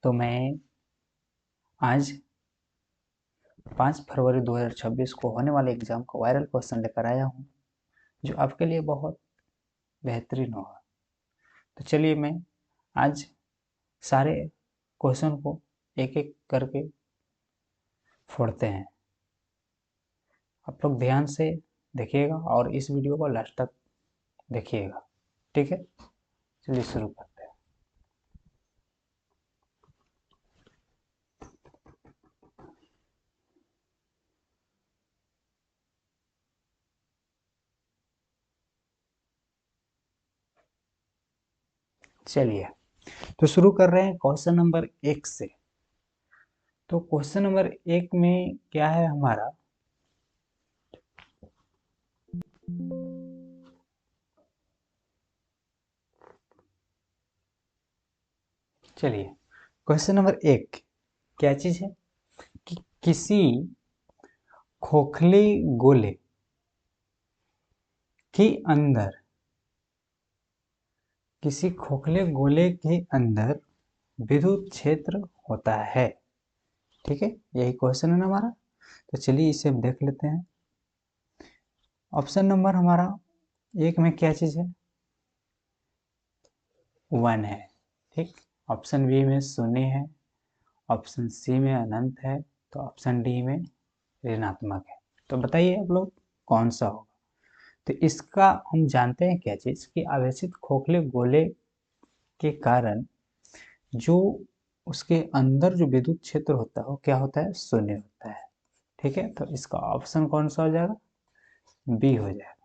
तो मैं आज 5 फरवरी 2026 को होने वाले एग्जाम का वायरल क्वेश्चन लेकर आया हूँ जो आपके लिए बहुत बेहतरीन होगा। तो चलिए मैं आज सारे क्वेश्चन को एक एक करके फोड़ते हैं। आप लोग ध्यान से देखिएगा और इस वीडियो को लास्ट तक देखिएगा, ठीक है। चलिए शुरू करते हैं। चलिए तो शुरू कर रहे हैं क्वेश्चन नंबर 1 से। तो क्वेश्चन नंबर 1 में क्या है हमारा, चलिए क्वेश्चन नंबर 1 क्या चीज है कि किसी खोखले गोले के अंदर, किसी खोखले गोले के अंदर विद्युत क्षेत्र होता है। ठीक है, यही क्वेश्चन है ना हमारा। तो चलिए इसे हम देख लेते हैं। ऑप्शन नंबर हमारा 1 में क्या चीज है, 1 है। ठीक, ऑप्शन बी में शून्य है, ऑप्शन सी में अनंत है, तो ऑप्शन डी में ऋणात्मक है। तो बताइए आप लोग कौन सा होगा। तो इसका हम जानते हैं क्या चीज कि आवेशित खोखले गोले के कारण जो उसके अंदर जो विद्युत क्षेत्र होता है वो क्या होता है, शून्य होता है। ठीक है, तो इसका ऑप्शन कौन सा हो जाएगा, बी हो जाएगा।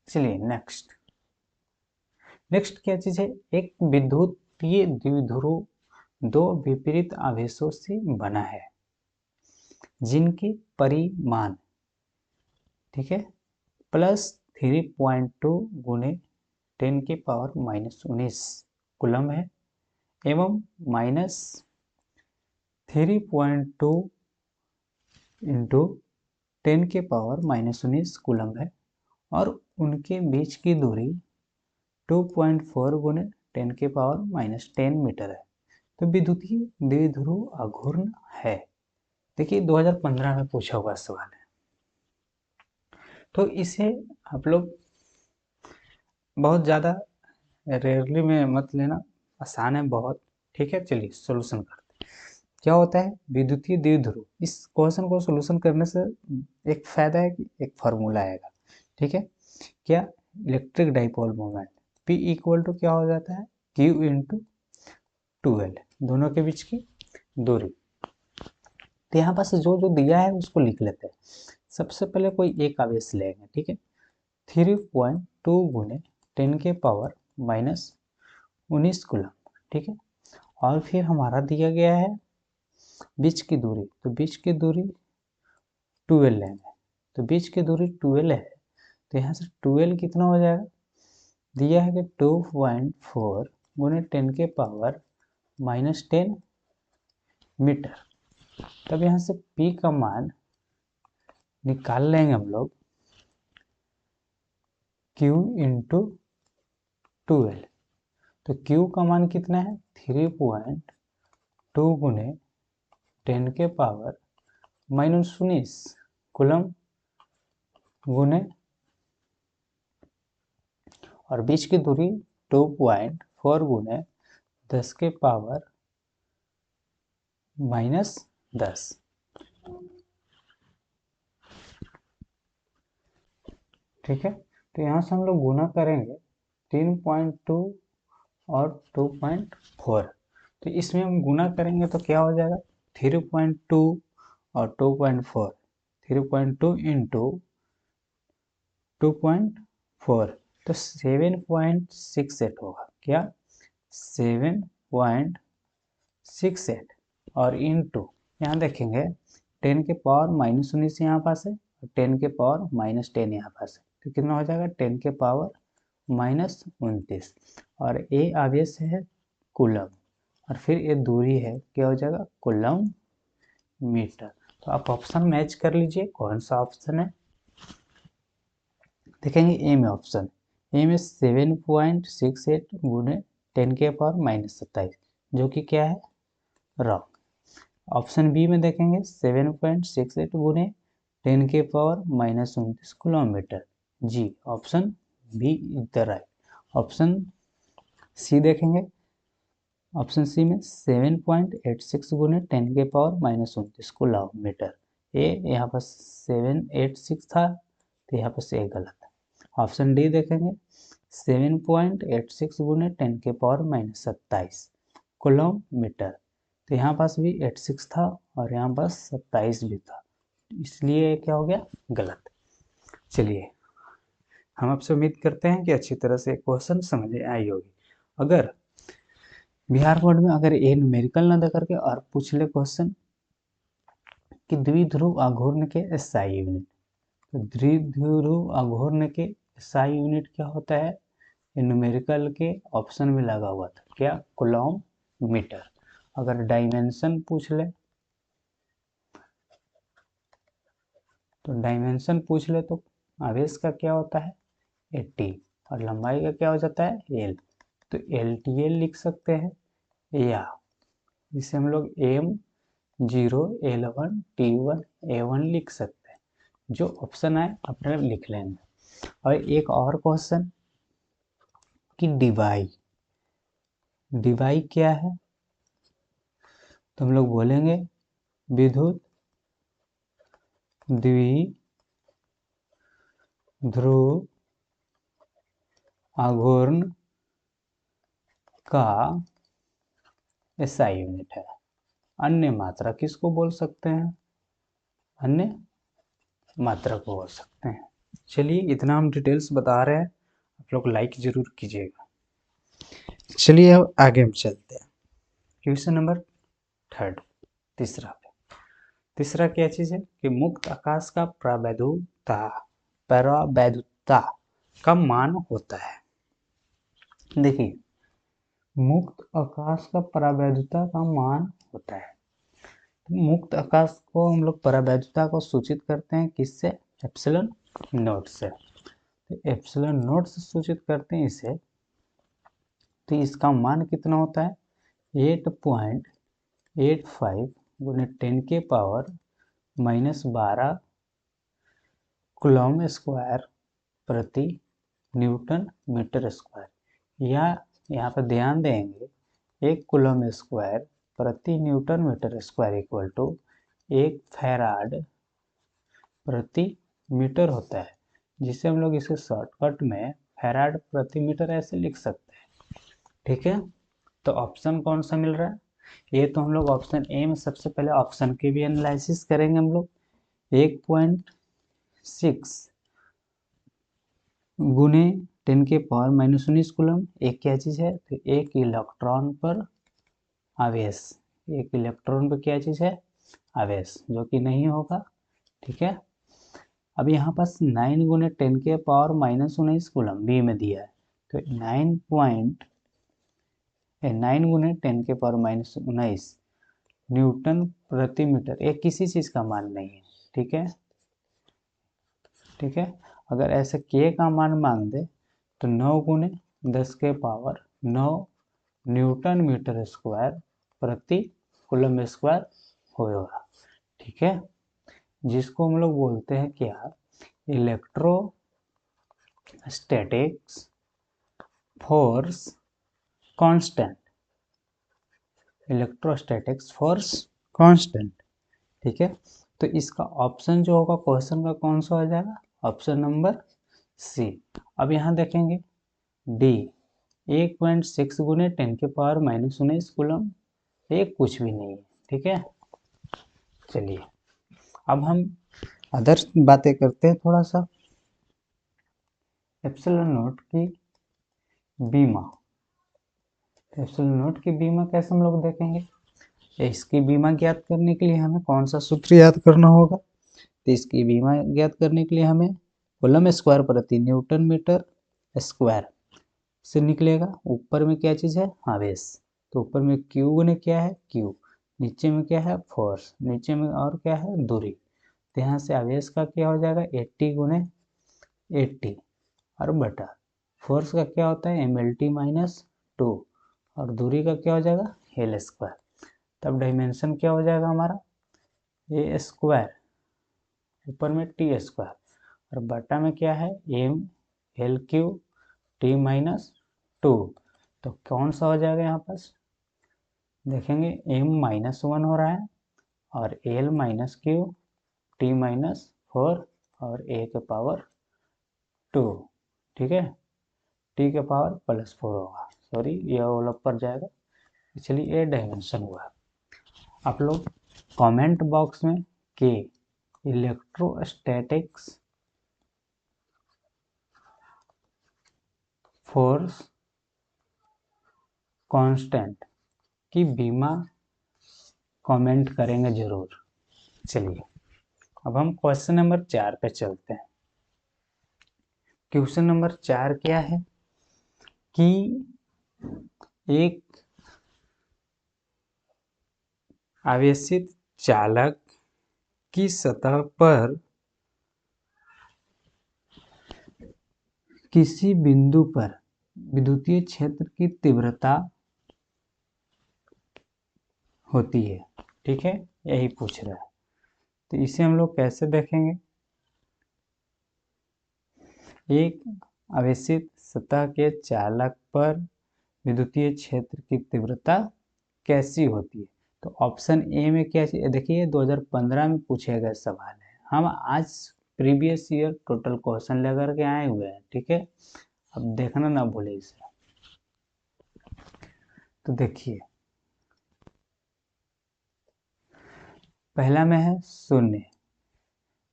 चलिए नेक्स्ट क्या चीज है, एक विद्युतीय द्विध्रुव दो विपरीत आवेशों से बना है जिनके परिमाण, ठीक है, +3.2 गुने 10⁻⁻19 कूलम है एवं -3.2 इंटू 10⁻⁻19 कूलम है और उनके बीच की दूरी 2.4 गुने 10⁻⁻10 मीटर है। तो विद्युतीय द्विध्रुव अघूर्ण है। देखिए 2015 में पूछा हुआ सवाल है, तो इसे आप लोग बहुत ज़्यादा रेयरली में मत लेना, आसान है बहुत। ठीक है, चलिए सोल्यूशन करते हैं। क्या होता है विद्युतीय द्विध्रुव, इस क्वेश्चन को सोल्यूशन करने से एक फायदा है कि एक फार्मूला आएगा। ठीक है, क्या, electric dipole moment P equal to क्या हो जाता है, Q इंटू 2L, दोनों के बीच की दूरी। तो यहाँ पास जो जो दिया है उसको लिख लेते हैं। सबसे पहले कोई एक आवेश लेंगे, ठीक है, 3.2 गुने 10⁻⁻19 कूलम। ठीक है, और फिर हमारा दिया गया है बीच की दूरी, तो बीच की दूरी 12 लेंगे, तो बीच की दूरी 12 है, तो यहाँ से 12 कितना हो जाएगा, दिया है कि 2.4 गुने 10⁻⁻10 मीटर। तब यहाँ से P का मान निकाल लेंगे हम लोग, Q इंटू 12। तो Q का मान कितना है, 3.2 गुने 10⁻⁻19 कूलम गुने, और बीच की दूरी 2.4 गुने 10⁻⁻10। ठीक है, तो यहाँ से हम लोग गुना करेंगे 3.2 और 2.4। तो इसमें हम गुना करेंगे तो क्या हो जाएगा, 3.2 और 2.4, 3.2 इंटू 2.4, तो 7.68 होगा। क्या, 7.68 और इंटू, यहाँ देखेंगे 10⁻⁻19 यहाँ पास है और 10⁻⁻10 यहाँ पास है, तो कितना हो जाएगा 10⁻⁻29। और ए आवेश है कूलम और फिर ये दूरी है, क्या हो जाएगा, कूलम मीटर। तो आप ऑप्शन मैच कर लीजिए कौन सा ऑप्शन है। देखेंगे ए में ऑप्शन, ए में 7.68 गुने 10⁻⁻27, जो कि क्या है, रॉन्ग। ऑप्शन बी में देखेंगे 7.68 गुने 10 के पावर -29 किलोमीटर। जी, option B is the right. Option C देखेंगे, ऑप्शन सी में 7.86 गुने 10 के पावर -29 किलोमीटर। ए यहाँ पर 786 था, तो यहाँ पर से गलत है। ऑप्शन डी देखेंगे 7.86 गुने 10 के पावर -27 किलोमीटर, तो यहाँ पास भी 86 था और यहाँ पास 27 भी था, इसलिए क्या हो गया, गलत। चलिए, हम आपसे उम्मीद करते हैं कि अच्छी तरह से क्वेश्चन समझ आई होगी। अगर बिहार बोर्ड में अगर ये न्यूमेरिकल ना दे करके और पूछ ले क्वेश्चन कि द्विध्रुव आघूर्ण के एसआई यूनिट, तो द्विध्रुव आघूर्ण के एसआई यूनिट क्या होता है, ये न्यूमेरिकल के ऑप्शन में लगा हुआ था, क्या, कूलॉम मीटर। अगर डायमेंशन पूछ ले तो आवेश का क्या होता है, 80, और लंबाई का क्या हो जाता है, एल, तो LTL लिख सकते हैं, या इसे हम लोग M0 L1 T1 A1 लिख सकते हैं। जो ऑप्शन आए अपने लिख लेंगे। और एक और क्वेश्चन कि डिवाई क्या है, तो हम लोग बोलेंगे विद्युत द्विध्रुव आघूर्ण का SI यूनिट है। अन्य मात्रा किसको बोल सकते हैं, अन्य मात्रा को बोल सकते हैं। चलिए, इतना हम डिटेल्स बता रहे हैं, आप लोग लाइक जरूर कीजिएगा। चलिए अब आगे हम चलते हैं। क्वेश्चन नंबर 3, तीसरा क्या चीज है कि मुक्त आकाश का परावैद्युता का मान होता है। देखिए, मुक्त आकाश का परावैद्युता का मान होता है, मुक्त आकाश को हम लोग परावैद्युता को सूचित करते हैं किससे, एप्सिलॉन नॉट से। तो एप्सिलॉन नॉट से सूचित करते हैं इसे, तो इसका मान कितना होता है, 8.85 गुने 10 के पावर -12 कूलम स्क्वायर प्रति न्यूटन मीटर स्क्वायर। या यहाँ पर ध्यान देंगे, 1 कूलम स्क्वायर प्रति newton metre square equal to 1 farad प्रति मीटर होता है, जिसे हम लोग इसे शॉर्टकट में फैराड प्रति मीटर ऐसे लिख सकते हैं। ठीक है, तो ऑप्शन कौन सा मिल रहा है, ये तो हम लोग ऑप्शन ए में सबसे पहले ऑप्शन के भी एनालिसिस करेंगे हम लोग। 1.6 गुने 10 के पावर -19 कूलम, एक क्या चीज है, तो एक इलेक्ट्रॉन पर आवेश, एक इलेक्ट्रॉन पर क्या चीज है, आवेश, जो कि नहीं होगा। ठीक है, अब यहाँ पास 9 गुने 10 के पावर -19 कूलम बी में दिया है, तो 9 गुने 10 के पावर -19 न्यूटन प्रति मीटर, ये किसी चीज का मान नहीं है। ठीक है, ठीक है, अगर ऐसे के का मान मांग दे तो 9 गुने 10 के पावर 9 न्यूटन मीटर स्क्वायर प्रति कूलम स्क्वायर होगा। ठीक है, जिसको हम लोग बोलते हैं क्या, electrostatics force constant, electrostatics force constant. ठीक है, तो इसका ऑप्शन जो होगा क्वेश्चन का कौन सा हो जाएगा, ऑप्शन नंबर सी। अब यहाँ देखेंगे डी, 1.6 गुने 10 के पावर -19 कूलम, ये कुछ भी नहीं है। ठीक है, चलिए अब हम अदर बातें करते हैं थोड़ा सा। एप्सिलॉन नॉट की बीमा, एप्सिलॉन नॉट की बीमा कैसे हम लोग देखेंगे, इसकी बीमा ज्ञात करने के लिए हमें कौन सा सूत्र याद करना होगा, तो इसकी बीमा ज्ञात करने के लिए हमें कूलम स्क्वायर प्रति न्यूटन मीटर स्क्वायर से निकलेगा। ऊपर में क्या चीज़ है, आवेश, तो ऊपर में क्यू गुने क्या है, क्यू, नीचे में क्या है, फोर्स, नीचे में और क्या है, दूरी, तो यहाँ से आवेश का क्या हो जाएगा, 80 गुने 80 और बटा फोर्स का क्या होता है, MLT -2, और दूरी का क्या हो जाएगा, एल स्क्वायर। तब डायमेंशन क्या हो जाएगा हमारा, ए स्क्वायर ऊपर में टी स्क्वायर और बटा में क्या है M L Q T minus 2। तो कौन सा हो जाएगा यहाँ पास, देखेंगे m-1 हो रहा है और l minus Q t minus 4 और a के पावर 2। ठीक है, t के पावर +4 होगा, सॉरी ये ऑल ऊपर जाएगा, इसलिए ये डायमेंशन हुआ। आप लोग कमेंट बॉक्स में के इलेक्ट्रोस्टैटिक्स फोर्स कांस्टेंट की बीमा कमेंट करेंगे जरूर। चलिए अब हम क्वेश्चन नंबर 4 पे चलते हैं। क्वेश्चन नंबर 4 क्या है कि एक आवेशित चालक की सतह पर किसी बिंदु पर विद्युतीय क्षेत्र की तीव्रता होती है। ठीक है, यही पूछ रहा है, तो इसे हम लोग कैसे देखेंगे। एक आवेशित सतह के चालक पर विद्युतीय क्षेत्र की तीव्रता कैसी होती है। तो ऑप्शन ए में क्या चाहिए, देखिए 2015 में पूछे गए सवाल है, हम आज प्रीवियस ईयर टोटल क्वेश्चन लेकर के आए हुए हैं। ठीक है, अब देखना ना भूले इसे। तो देखिए पहला में है शून्य,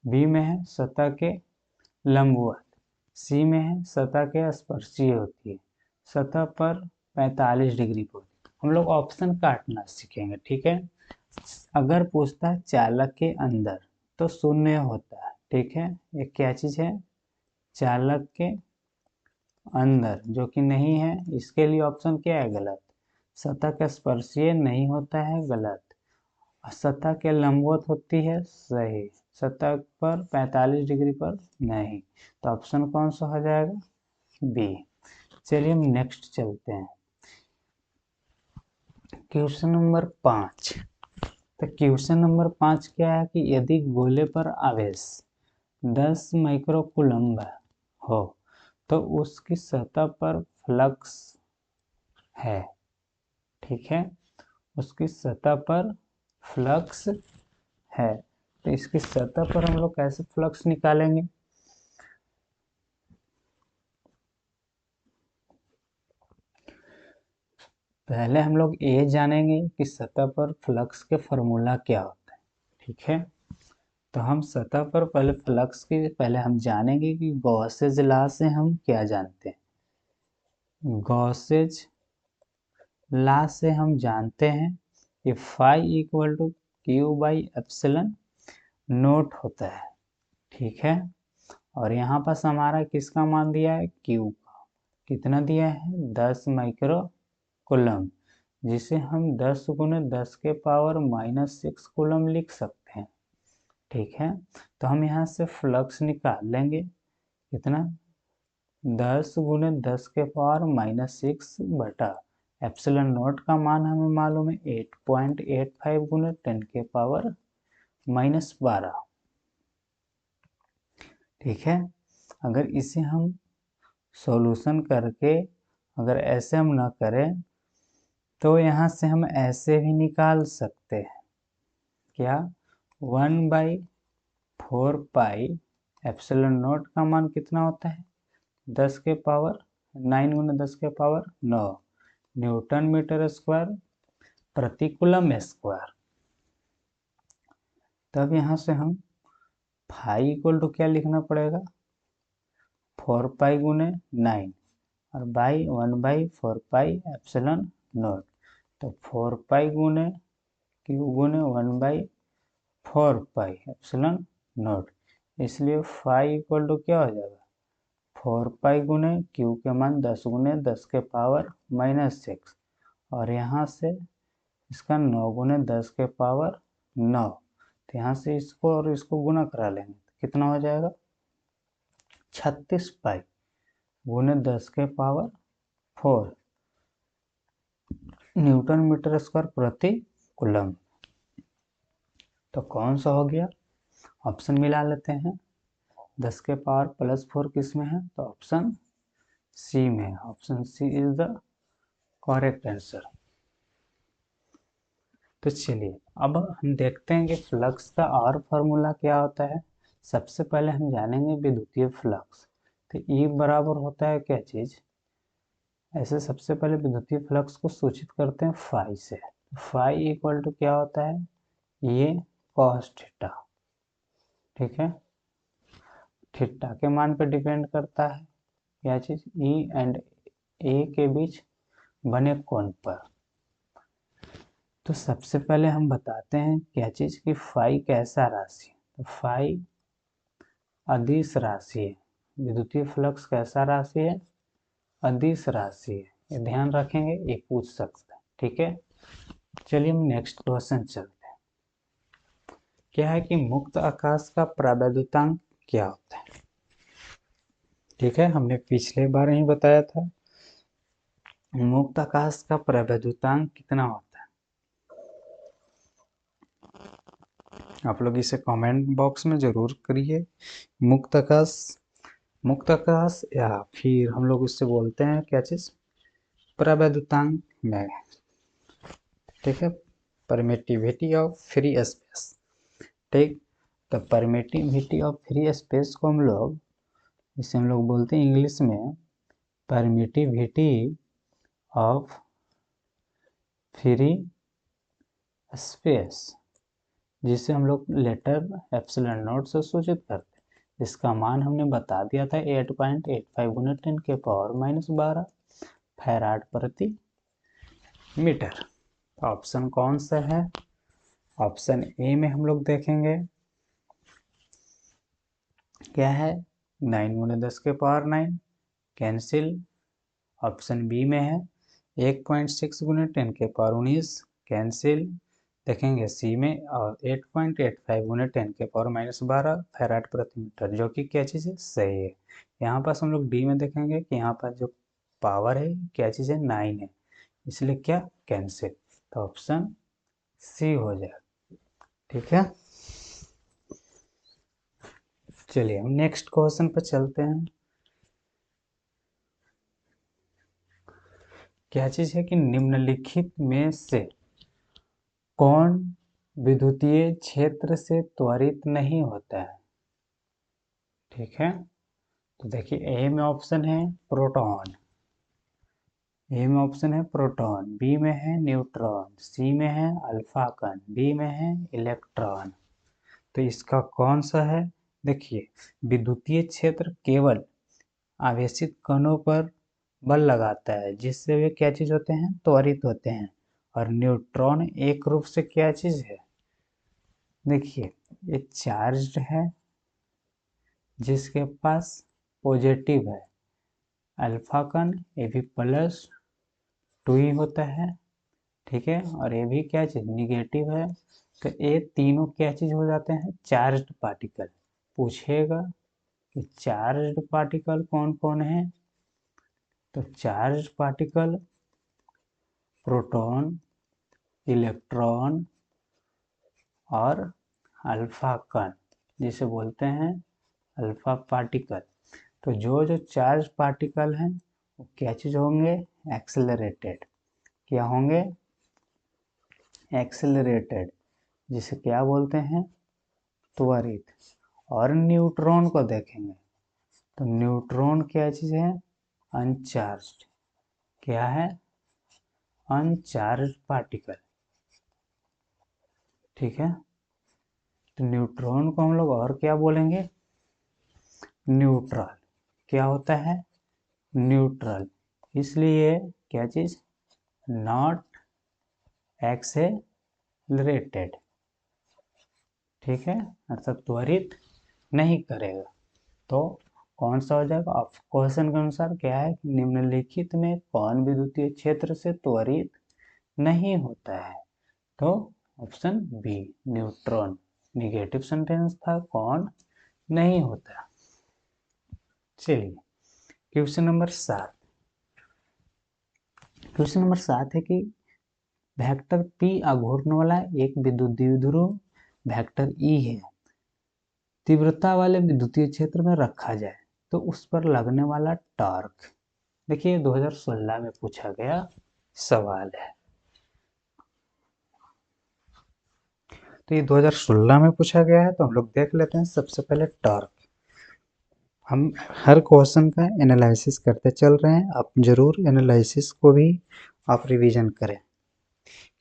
बी में है सतह के लंबवत, सी में है सतह के स्पर्शीय होती है, सतह पर 45 डिग्री पर। हम लोग ऑप्शन काटना सीखेंगे। ठीक है, अगर पूछता है चालक के अंदर तो शून्य होता है। ठीक है, ये क्या चीज है, चालक के अंदर, जो कि नहीं है, इसके लिए ऑप्शन क्या है, गलत। सतह का स्पर्शीय नहीं होता है, गलत। सतह के लंबवत होती है, सही। सतह पर 45 डिग्री पर नहीं, तो ऑप्शन कौन सा हो जाएगा, बी। चलिए हम नेक्स्ट चलते हैं। Question number 5। तो क्वेश्चन नंबर 5 क्या है कि यदि गोले पर आवेश 10 माइक्रोकूलम्ब हो तो उसकी सतह पर फ्लक्स है। ठीक है, उसकी सतह पर फ्लक्स है, तो इसकी सतह पर हम लोग कैसे फ्लक्स निकालेंगे। पहले हम लोग ये जानेंगे कि सतह पर फ्लक्स के फॉर्मूला क्या होता है। ठीक है, तो हम सतह पर पहले फ्लक्स के पहले हम जानेंगे कि गॉसेज लॉ से हम क्या जानते हैं। गॉसेज लॉ से हम जानते हैं कि phi equal to Q by epsilon naught होता है। ठीक है, और यहाँ पास हमारा किसका मान दिया है, क्यू का। कितना दिया है, 10 माइक्रो कूलम, जिसे हम 10 गुने 10 के पावर -6 कूलम लिख सकते हैं। ठीक है, तो हम यहाँ से फ्लक्स निकाल लेंगे, कितना, 10 गुने 10 के पावर -6 बटा एप्सिलन नोट का मान हमें मालूम है 8.85 गुने 10 के पावर -12। ठीक है, अगर इसे हम सॉल्यूशन करके अगर ऐसे हम ना करें तो यहाँ से हम ऐसे भी निकाल सकते हैं, क्या, 1/4 पाई एप्सिलन नोट का मान कितना होता है, 10 के पावर 9 गुना 10 के पावर 9 न्यूटन मीटर स्क्वायर प्रति कूलम स्क्वायर। तब यहाँ से हम फाई इक्वल टू क्या लिखना पड़ेगा, 4 पाई गुने 9 और बाई 1/4 पाई एप्सिलन नोट। तो 4 पाई गुने क्यू गुने 1/4 पाई एप्सिलन नोट, इसलिए फाई इक्वल टू क्या हो जाएगा, 4 पाई गुने क्यू के मान 10 गुने 10 के पावर -6 और यहाँ से इसका 9 गुने 10 के पावर 9। तो यहाँ से इसको और इसको गुना करा लेंगे तो कितना हो जाएगा, 36 पाई गुने 10 के पावर 4 न्यूटन मीटर स्क्वायर प्रति कूलम। तो कौन सा हो गया? ऑप्शन मिला लेते हैं। 10 के पावर +4 किस में है? तो ऑप्शन सी में। Option C is the correct answer. तो चलिए अब हम देखते हैं कि फ्लक्स का और फॉर्मूला क्या होता है। सबसे पहले हम जानेंगे विद्युतीय फ्लक्स। तो E बराबर होता है क्या चीज? ऐसे सबसे पहले विद्युतीय फ्लक्स को सूचित करते हैं फाई से। फाई इक्वल टू क्या होता है? ये कॉस थीटा। ठीक है, थीटा के मान पर डिपेंड करता है क्या चीज? E एंड A के बीच बने कोण पर। तो सबसे पहले हम बताते हैं क्या चीज कि फाई कैसा राशि है। तो फाई अदिश राशि है। विद्युतीय फ्लक्स कैसा राशि है? अदिश राशि है। ये ध्यान रखेंगे, ये पूछ सकते हैं। ठीक है, चलिए हम नेक्स्ट क्वेश्चन चलते हैं। क्या है कि मुक्त आकाश का प्रवैधुतांक क्या होता है? ठीक है, हमने पिछले बार ही बताया था। मुक्त आकाश का प्रवैधुतांक कितना होता है? आप लोग इसे कमेंट बॉक्स में जरूर करिए। मुक्त आकाश या फिर हम लोग उससे बोलते हैं क्या चीज? प्रवैधुतांक में। ठीक है, परमिटिविटी ऑफ फ्री स्पेस। ठीक, तो परमिटिविटी ऑफ फ्री स्पेस को हम लोग बोलते हैं इंग्लिश में परमिटिविटी ऑफ फ्री स्पेस, जिसे हम लोग लेटर एप्सिलॉन नॉट से सूचित करते हैं। इसका मान हमने बता दिया था 8.85 गुना 10 के पावर -12 फैराड प्रति मीटर। ऑप्शन कौन सा है? ऑप्शन ए में हम लोग देखेंगे क्या है? 9 गुना 10 के पावर 9 कैंसिल। ऑप्शन बी में है 1.6 गुना 10 के पावर 19 कैंसिल। देखेंगे सी में और 8.85 गुना 10 के पावर -12 फैराड प्रति मीटर, जो कि क्या चीज़ है? सही है। यहाँ पास हम लोग डी में देखेंगे कि यहाँ पर जो पावर है क्या चीज़ है? 9 है, इसलिए क्या? कैंसिल। तो ऑप्शन सी हो जाए। ठीक है, चलिए हम नेक्स्ट क्वेश्चन पर चलते हैं। क्या चीज है कि निम्नलिखित में से कौन विद्युतीय क्षेत्र से त्वरित नहीं होता है? ठीक है, तो देखिए ए में ऑप्शन है प्रोटॉन, ए में ऑप्शन है प्रोटॉन, बी में है न्यूट्रॉन, सी में है अल्फा कण, डी में है इलेक्ट्रॉन। तो इसका कौन सा है? देखिए, विद्युतीय क्षेत्र केवल आवेशित कणों पर बल लगाता है, जिससे वे क्या चीज होते हैं? त्वरित होते हैं। और न्यूट्रॉन एक रूप से क्या चीज है? देखिए, ये चार्ज्ड है जिसके पास पॉजिटिव है। अल्फा कण ये भी +2 ही होता है। ठीक है, और ये भी क्या चीज? निगेटिव है। तो ये तीनों क्या चीज हो जाते हैं? Charged particle. पूछेगा कि चार्ज्ड पार्टिकल कौन कौन है? तो चार्ज्ड पार्टिकल प्रोटॉन, इलेक्ट्रॉन और अल्फा कण, जिसे बोलते हैं अल्फा पार्टिकल। तो जो जो चार्ज पार्टिकल हैं वो क्या चीज होंगे? एक्सेलरेटेड। क्या होंगे? एक्सेलरेटेड, जिसे क्या बोलते हैं? त्वरित। और न्यूट्रॉन को देखेंगे तो न्यूट्रॉन क्या चीज है? अनचार्ज्ड। क्या है? Uncharged particle. ठीक है, तो न्यूट्रॉन को हम लोग और क्या बोलेंगे? न्यूट्रल। क्या होता है? न्यूट्रल। इसलिए क्या चीज? Not accelerated. ठीक है, अर्थात त्वरित नहीं करेगा। तो कौन सा हो जाएगा? क्वेश्चन के अनुसार क्या है? निम्नलिखित में कौन विद्युतीय क्षेत्र से त्वरित नहीं होता है? तो option B neutron. Negative sentence था, कौन नहीं होता। चलिए क्वेश्चन नंबर 7। क्वेश्चन नंबर 7 है कि वेक्टर P आघूर्ण वाला एक विद्युत द्विध्रुव वेक्टर E है, तीव्रता वाले विद्युतीय क्षेत्र में रखा जाए तो उस पर लगने वाला टॉर्क। देखिए 2016 में पूछा गया सवाल है। तो ये 2016 में पूछा गया है, तो हम लोग देख लेते हैं। सबसे पहले टॉर्क, हम हर क्वेश्चन का एनालिसिस करते चल रहे हैं। आप जरूर एनालिसिस को भी आप रिवीजन करें,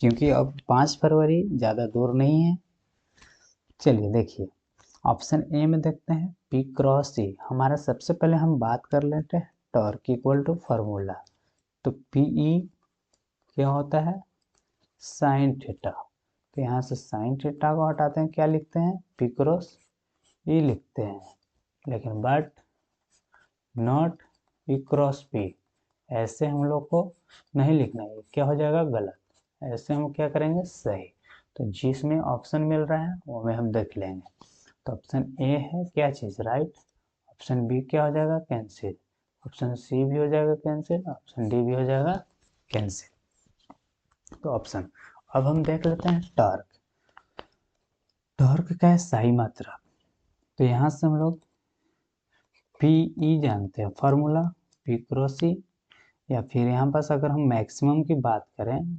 क्योंकि अब 5 फरवरी ज़्यादा दूर नहीं है। चलिए देखिए, ऑप्शन ए में देखते हैं P क्रॉस E। हमारा सबसे पहले हम बात कर लेते हैं टॉर्क इक्वल टू फार्मूला। तो PE क्या होता है, साइन थीटा। तो यहाँ से साइन थीटा को हटाते हैं, क्या लिखते हैं, P क्रॉस E लिखते हैं। लेकिन but not P cross P, ऐसे हम लोग को नहीं लिखना है, क्या हो जाएगा गलत। ऐसे हम क्या करेंगे, सही। तो जिसमें ऑप्शन मिल रहा है वो में हम देख लेंगे। तो ऑप्शन ए है क्या चीज़, राइट। ऑप्शन बी क्या हो जाएगा, कैंसिल। ऑप्शन सी भी हो जाएगा कैंसिल, ऑप्शन डी भी हो जाएगा कैंसिल। तो ऑप्शन, अब हम देख लेते हैं टॉर्क। टॉर्क का है सही मात्रा। तो यहाँ से हम लोग पी ई जानते हैं फार्मूला, P क्रॉस E। या फिर यहाँ पास अगर हम मैक्सिमम की बात करें,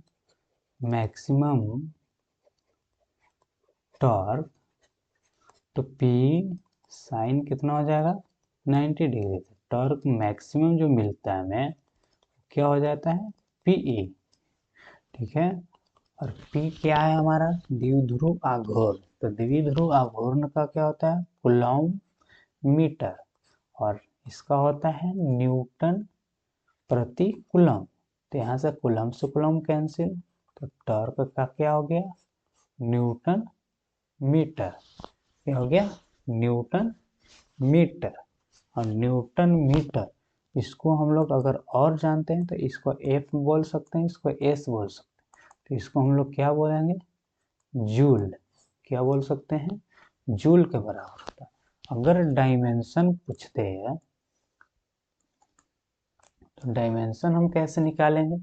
मैक्सिमम टॉर्क, तो P साइन कितना हो जाएगा, 90 डिग्री। टॉर्क मैक्सिमम जो मिलता है हमें क्या हो जाता है, PE। ठीक है। और P क्या है हमारा, द्विध्रुव आघूर्ण। तो द्विध्रुव आघूर्ण का क्या होता है, कूलॉम मीटर, और इसका होता है न्यूटन प्रति कूलम। तो यहाँ से कूलम कैंसिल, तो टॉर्क का क्या हो गया, न्यूटन मीटर। क्या हो गया, न्यूटन मीटर। और न्यूटन मीटर, इसको हम लोग अगर और जानते हैं तो इसको F बोल सकते हैं, इसको S बोल सकते हैं। तो इसको हम लोग क्या बोलेंगे, जूल। क्या बोल सकते हैं, जूल के बराबर होता है। अगर डायमेंशन पूछते हैं तो डायमेंशन हम कैसे निकालेंगे,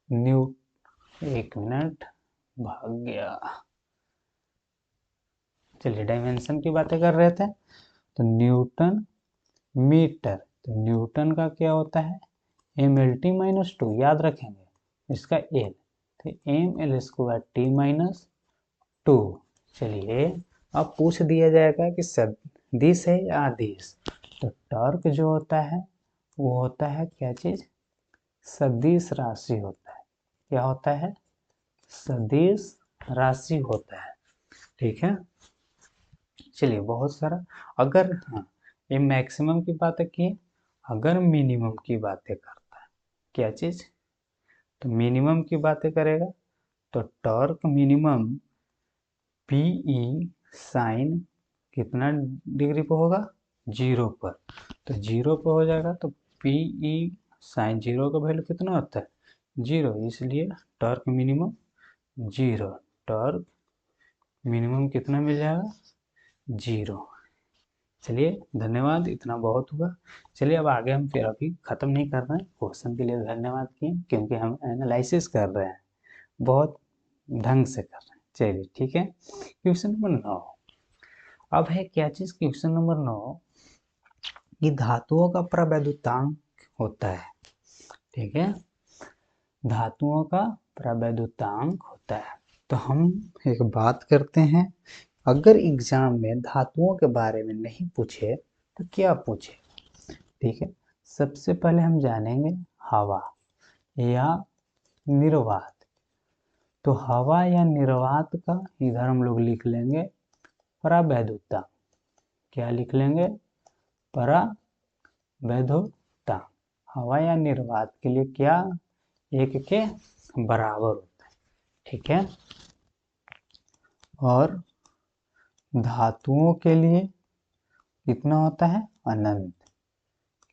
न्यू, एक मिनट भाग गया। चलिए डायमेंशन की बातें कर रहे थे। तो न्यूटन मीटर, तो न्यूटन का क्या होता है, MLT माइनस 2, याद रखेंगे इसका एल। तो ML² T-2। चलिए अब पूछ दिया जाएगा कि सदिश है या अदिश। तो टॉर्क जो होता है वो होता है क्या चीज, सदिश राशि होता है। क्या होता है, सदिश राशि होता है। ठीक है। चलिए बहुत सारा, अगर हाँ ये मैक्सिमम की बातें की, अगर मिनिमम की बातें करता है, क्या चीज, तो मिनिमम की बातें करेगा तो टॉर्क मिनिमम PE साइन कितना डिग्री पर होगा, 0 पर। तो 0 पर हो जाएगा, तो PE साइन 0 का वैल्यू कितना होता है, 0, इसलिए टॉर्क मिनिमम 0। टॉर्क मिनिमम कितना मिल जाएगा, 0। चलिए धन्यवाद, इतना बहुत हुआ। चलिए अब आगे हम फिर अभी ख़त्म नहीं कर रहे हैं। क्वेश्चन के लिए धन्यवाद किए, क्योंकि हम एनालिसिस कर रहे हैं, बहुत ढंग से कर रहे हैं। चलिए ठीक है। क्वेश्चन नंबर 9, अब है क्या चीज़, क्वेश्चन नंबर 9 कि धातुओं का प्रवैद्युतांक होता है। ठीक है, धातुओं का प्रवैद्युतांक होता है। तो हम एक बात करते हैं, अगर एग्जाम में धातुओं के बारे में नहीं पूछे तो क्या पूछे। ठीक है, सबसे पहले हम जानेंगे हवा या निर्वात। तो हवा या निर्वात का इधर हम लोग लिख लेंगे प्रवैद्युता। क्या लिख लेंगे, प्रवैद्युता। हवा या निर्वात के लिए क्या, एक के बराबर होता है। ठीक है। और धातुओं के लिए कितना होता है, अनंत।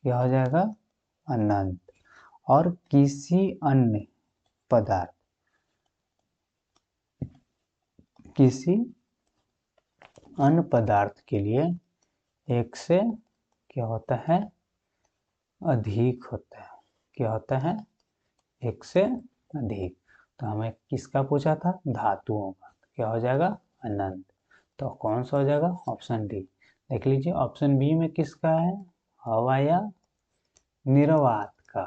क्या हो जाएगा, अनंत। और किसी अन्य पदार्थ, किसी अन्य पदार्थ के लिए एक से क्या होता है, अधिक होता है। क्या होता है, एक से अधिक। तो हमें किसका पूछा था? धातुओं का। तो क्या हो जाएगा? अनंत। तो कौन सा हो जाएगा? Option D. देख लीजिए ऑप्शन बी में किसका है? हवा या निर्वात का।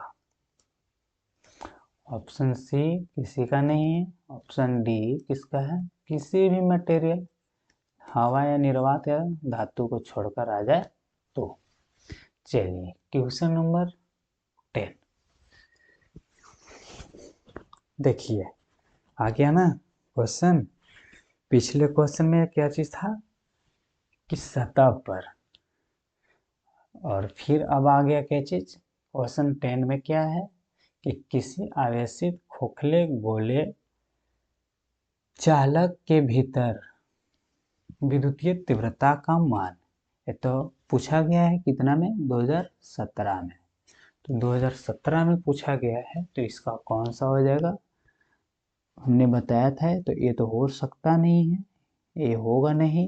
ऑप्शन सी किसी का नहीं है। ऑप्शन डी किसका है? किसी भी मटेरियल, हवा या निर्वात या धातु को छोड़कर आ जाए तो। चलिए क्वेश्चन नंबर 10 देखिए, आ गया ना क्वेश्चन। पिछले क्वेश्चन में क्या चीज था कि सतह पर, और फिर अब आ गया क्या चीज? क्वेश्चन 10 में क्या है कि किसी आवेशित खोखले गोले चालक के भीतर विद्युतीय तीव्रता का मान। ये तो पूछा गया है कितना में? 2017 में। तो 2017 में पूछा गया है, तो इसका कौन सा हो जाएगा? हमने बताया था, तो ये तो हो सकता नहीं है, ये होगा नहीं।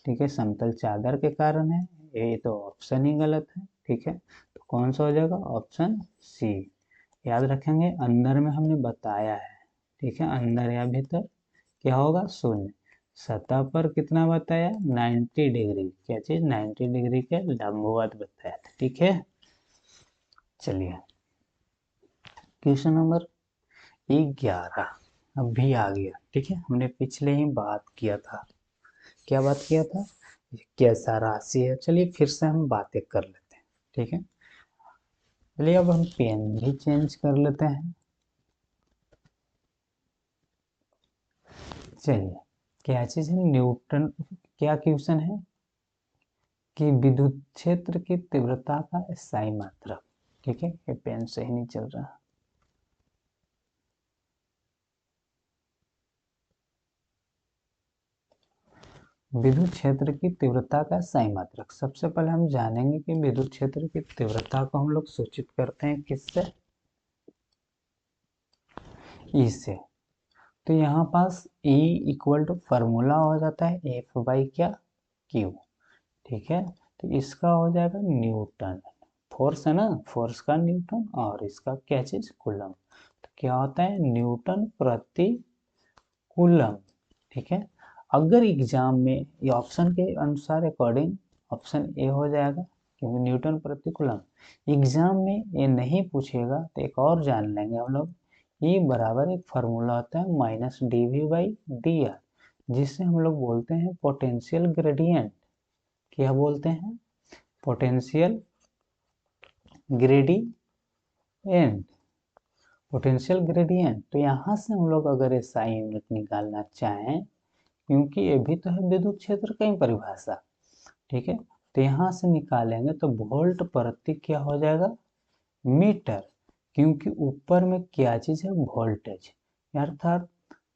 ठीक है, समतल चादर के कारण है, ये तो ऑप्शन ही गलत है। ठीक है, तो कौन सा हो जाएगा? Option C. याद रखेंगे, अंदर में हमने बताया है। ठीक है, अंदर या भीतर क्या होगा? शून्य। सतह पर कितना बताया? 90 डिग्री। क्या चीज? 90 डिग्री के लंबवत बताया था। ठीक है, चलिए क्वेश्चन नंबर 11 अब भी आ गया। ठीक है, हमने पिछले ही बात किया था। क्या बात किया था? कैसा राशि है। चलिए फिर से हम बातें कर लेते हैं। ठीक है, चलिए अब हम पेन भी चेंज कर लेते हैं। चलिए, क्या चीज है? न्यूटन। क्या क्वेश्चन है कि विद्युत क्षेत्र की तीव्रता का SI मात्रक। ठीक है, ये पेन सही नहीं चल रहा। विद्युत क्षेत्र की तीव्रता का SI मात्रक। सबसे पहले हम जानेंगे कि विद्युत क्षेत्र की तीव्रता को हम लोग सूचित करते हैं किससे? ई से। तो यहाँ पास E इक्वल टू फॉर्मूला हो जाता है F बाई क्या? Q। ठीक है, तो इसका हो जाएगा न्यूटन। फोर्स है ना, फोर्स का न्यूटन, और इसका क्या चीज? कूलम। तो क्या होता है? न्यूटन प्रति कूलम। ठीक है, अगर एग्जाम में ये ऑप्शन के अनुसार अकॉर्डिंग ऑप्शन ए हो जाएगा, क्योंकि न्यूटन प्रति कूलम। एग्जाम में ये नहीं पूछेगा तो एक और जान लेंगे हम लोग। E बराबर एक फार्मूला होता है माइनस dV बाई dr, जिससे हम लोग बोलते हैं पोटेंशियल ग्रेडियंट। क्या बोलते हैं? Potential gradient. Potential gradient. तो यहाँ से हम लोग अगर SI यूनिट निकालना चाहें, क्योंकि ये भी तो है विद्युत क्षेत्र का ही परिभाषा। ठीक है, तो यहाँ से निकालेंगे तो वोल्ट प्रति क्या हो जाएगा? मीटर। क्योंकि ऊपर में क्या चीज है? वोल्टेज, अर्थात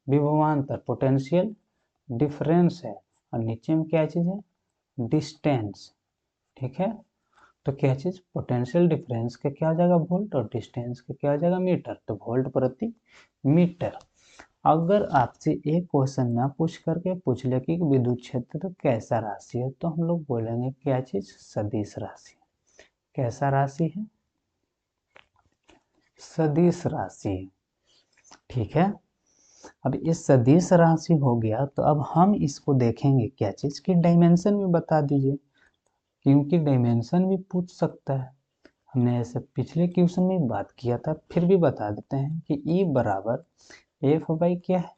विभवांतर, पोटेंशियल डिफरेंस है, और नीचे में क्या चीज है? डिस्टेंस। ठीक है, तो क्या चीज? पोटेंशियल डिफरेंस का क्या हो जाएगा? वोल्ट, और डिस्टेंस का क्या हो जाएगा? मीटर। तो वोल्ट प्रति मीटर। अगर आपसे एक क्वेश्चन ना पूछ करके पूछ ले कि विद्युत क्षेत्र कैसा राशि है, तो हम लोग बोलेंगे क्या चीज? सदिश राशि। कैसा राशि है? सदिश राशि। ठीक है, अब ये सदिश राशि हो गया, तो अब हम इसको देखेंगे क्या चीज की? डायमेंशन भी बता दीजिए, क्योंकि डायमेंशन भी पूछ सकता है। हमने ऐसे पिछले क्वेश्चन में बात किया था, फिर भी बता देते हैं कि E बराबर F बाई क्या है?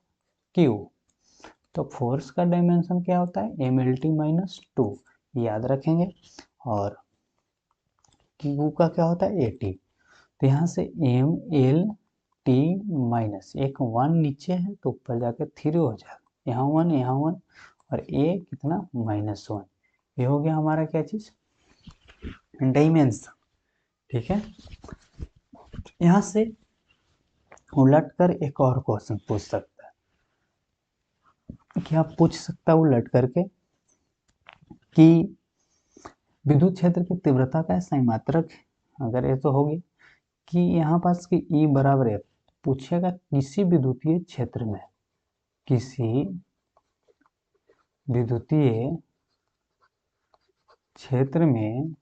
Q। तो फोर्स का डायमेंशन क्या होता है? MLT माइनस 2, याद रखेंगे। और Q का क्या होता है? AT। तो यहाँ से MLT माइनस एक 1 नीचे है तो ऊपर जाके 3 हो जाएगा, यहाँ 1 यहाँ 1, और A कितना? -1। ये हो गया हमारा क्या चीज? डायमेंशन। ठीक है, यहाँ से उलट कर एक और क्वेश्चन पूछ सकता है। क्या पूछ सकता है उलट करके कि विद्युत क्षेत्र की तीव्रता का SI मात्रक है? अगर ये तो होगी कि यहाँ पास की E बराबर है, पूछेगा किसी विद्युतीय क्षेत्र में, किसी विद्युतीय क्षेत्र में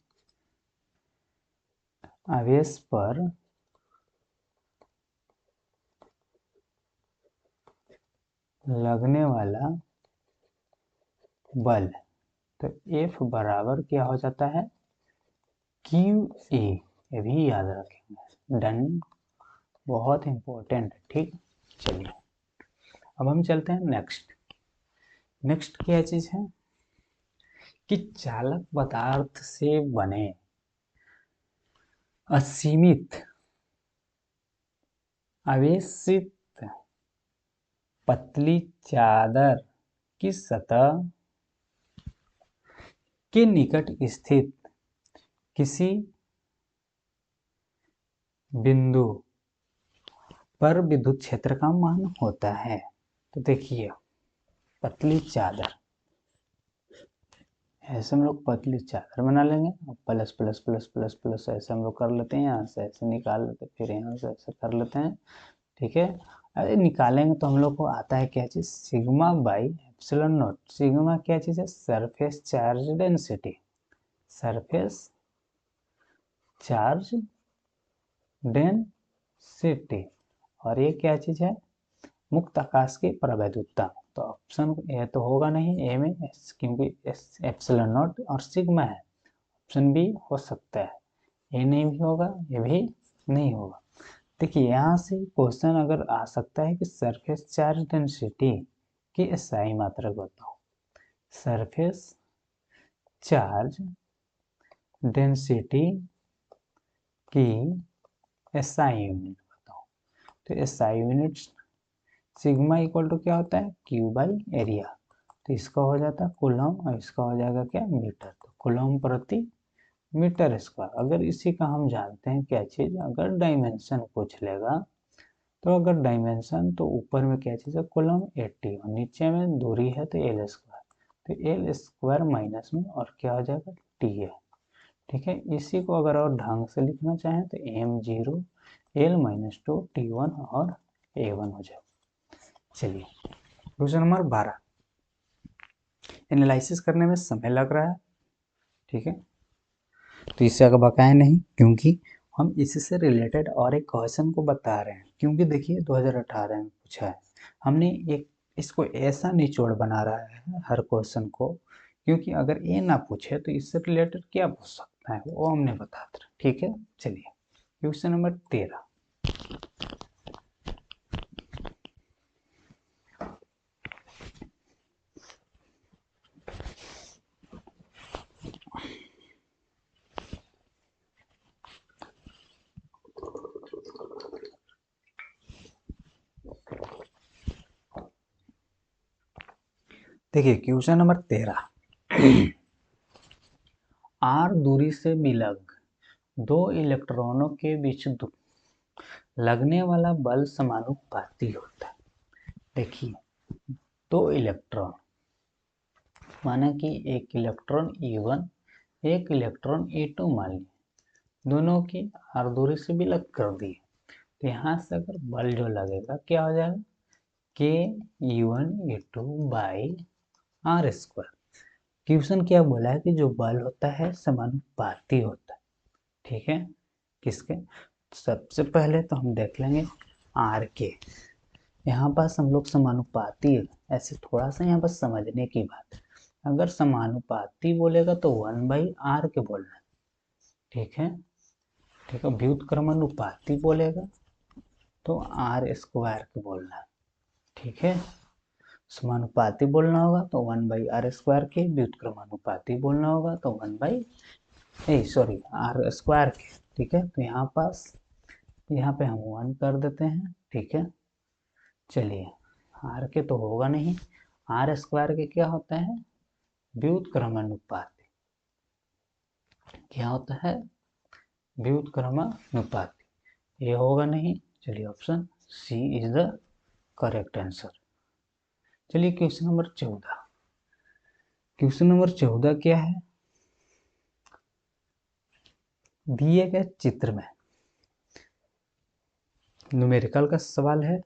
आवेश पर लगने वाला बल, तो F बराबर क्या हो जाता है, QA। ये भी याद रखेंगे, डन, बहुत इंपॉर्टेंट है। ठीक, चलिए अब हम चलते हैं नेक्स्ट क्या चीज है कि चालक पदार्थ से बने असीमित आवेशित पतली चादर की सतह के निकट स्थित किसी बिंदु पर विद्युत क्षेत्र का मान होता है। तो देखिए, पतली चादर, ऐसे हम लोग पतली चादर बना लेंगे, plus plus plus plus plus ऐसे हम लोग कर लेते हैं, यहाँ से ऐसे निकाल लेते हैं, फिर यहाँ से ऐसे कर लेते हैं। ठीक है, अरे निकालेंगे तो हम लोग को आता है क्या चीज, sigma by epsilon not. Sigma क्या चीज है, surface charge density, surface charge density. और ये क्या चीज है, मुक्त आकाश की प्रवैधुता। तो ऑप्शन ए तो होगा नहीं, ए में एस, क्योंकि एस एप्सिलॉन नॉट और सिग्मा है। ऑप्शन बी हो सकता है, ए नहीं भी होगा, ये भी नहीं होगा। देखिए यहाँ से क्वेश्चन अगर आ सकता है कि सरफेस चार्ज डेंसिटी की एसआई मात्रा बताओ, सरफेस चार्ज डेंसिटी की एसआई यूनिट बताओ। तो SI unit sigma equal to क्या होता है, क्यू बाई एरिया। तो इसका हो जाता है कूलम और इसका हो जाएगा क्या, मीटर। तो कूलम प्रति मीटर स्क्वायर। अगर इसी का हम जानते हैं क्या चीज, अगर डायमेंशन पूछ लेगा, तो अगर डायमेंशन तो ऊपर में क्या चीज है, कूलम 80 और नीचे में दूरी है तो एल स्क्वायर। तो एल स्क्वायर माइनस में और क्या हो जाएगा, टी है। ठीक है, इसी को अगर और ढंग से लिखना चाहें तो m0 l माइनस 2 t1 और a1 हो जाए। चलिए क्वेश्चन नंबर 12, एनालिसिस करने में समय लग रहा है। ठीक है, तो इससे आगे बकाया नहीं, क्योंकि हम इससे रिलेटेड और एक क्वेश्चन को बता रहे हैं। क्योंकि देखिए 2018 में पूछा है, हमने एक इसको ऐसा निचोड़ बना रहा है हर क्वेश्चन को, क्योंकि अगर ये ना पूछे तो इससे रिलेटेड क्या पूछ सकता है वो हमने बता दिया। ठीक है, चलिए क्वेश्चन नंबर 13, देखिए क्वेश्चन नंबर 13, आर दूरी से विलग दो इलेक्ट्रॉनों के बीच लगने वाला बल समानुपाती होता है। देखिए दो इलेक्ट्रॉन, माना कि एक इलेक्ट्रॉन E1 एक इलेक्ट्रॉन E2 मान लिया, दोनों की आर दूरी से विलग कर दिए। तो यहाँ से अगर बल जो लगेगा क्या हो जाएगा, के E1 E2 by are square. Question क्या बोला है कि जो बल होता है समानुपाती होता है। ठीक है, किसके, सबसे पहले तो हम देख लेंगे आर के। यहाँ पास हम लोग समानुपाती, ऐसे थोड़ा सा यहाँ पर समझने की बात है। अगर समानुपाती बोलेगा तो 1/r के बोलना है। ठीक है, ठीक है, व्युत्क्रमानुपाती बोलेगा तो आर स्क्वायर के बोलना है। ठीक है, समानुपाती बोलना होगा तो 1/r स्क्वायर के, व्युत्क्रमानुपाती बोलना होगा तो 1/r स्क्वायर के। ठीक है, तो यहाँ पे हम 1 कर देते हैं। ठीक है, चलिए आर के तो होगा नहीं, आर स्क्वायर के क्या होता है, व्युत्क्रमानुपाती। क्या होता है, व्युत्क्रमानुपाती, ये होगा नहीं। चलिए option C is the correct answer. चलिए क्वेश्चन नंबर 14, क्वेश्चन नंबर 14 क्या है, दिए गए चित्र में न्यूमेरिकल का सवाल है,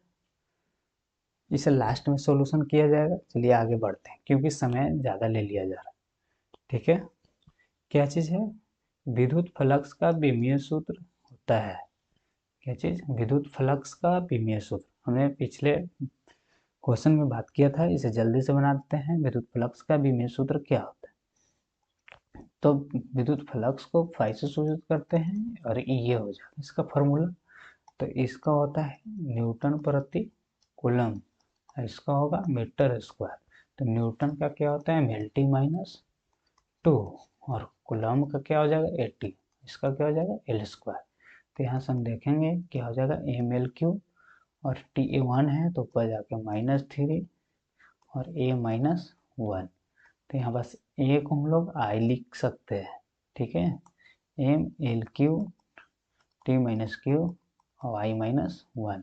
इसे लास्ट में सॉल्यूशन किया जाएगा। चलिए आगे बढ़ते हैं क्योंकि समय ज़्यादा ले लिया जा रहा है। ठीक है, क्या चीज़ है, विद्युत फ्लक्स का विमीय सूत्र होता है। क्या चीज़, विद्युत फ्लक्स का विमीय सूत्र। हमने पिछले क्वेश्चन में बात किया था, इसे जल्दी से बना देते हैं। विद्युत फ्लक्स का बीमीय सूत्र क्या होता है? तो विद्युत फ्लक्स को फाई से सूचित करते हैं और ये हो जाएगा इसका फॉर्मूला। तो इसका होता है न्यूटन प्रति कूलम, इसका होगा मीटर स्क्वायर। तो न्यूटन का क्या होता है -2 और कूलम का क्या हो जाएगा 80, इसका क्या हो जाएगा L स्क्वायर। तो यहाँ से हम देखेंगे क्या हो जाएगा mL³ और TA1 है तो ऊपर जाके -3 और A -1। तो यहाँ बस A को हम लोग I लिख सकते हैं, ठीक है। mL³ T-Q और I -1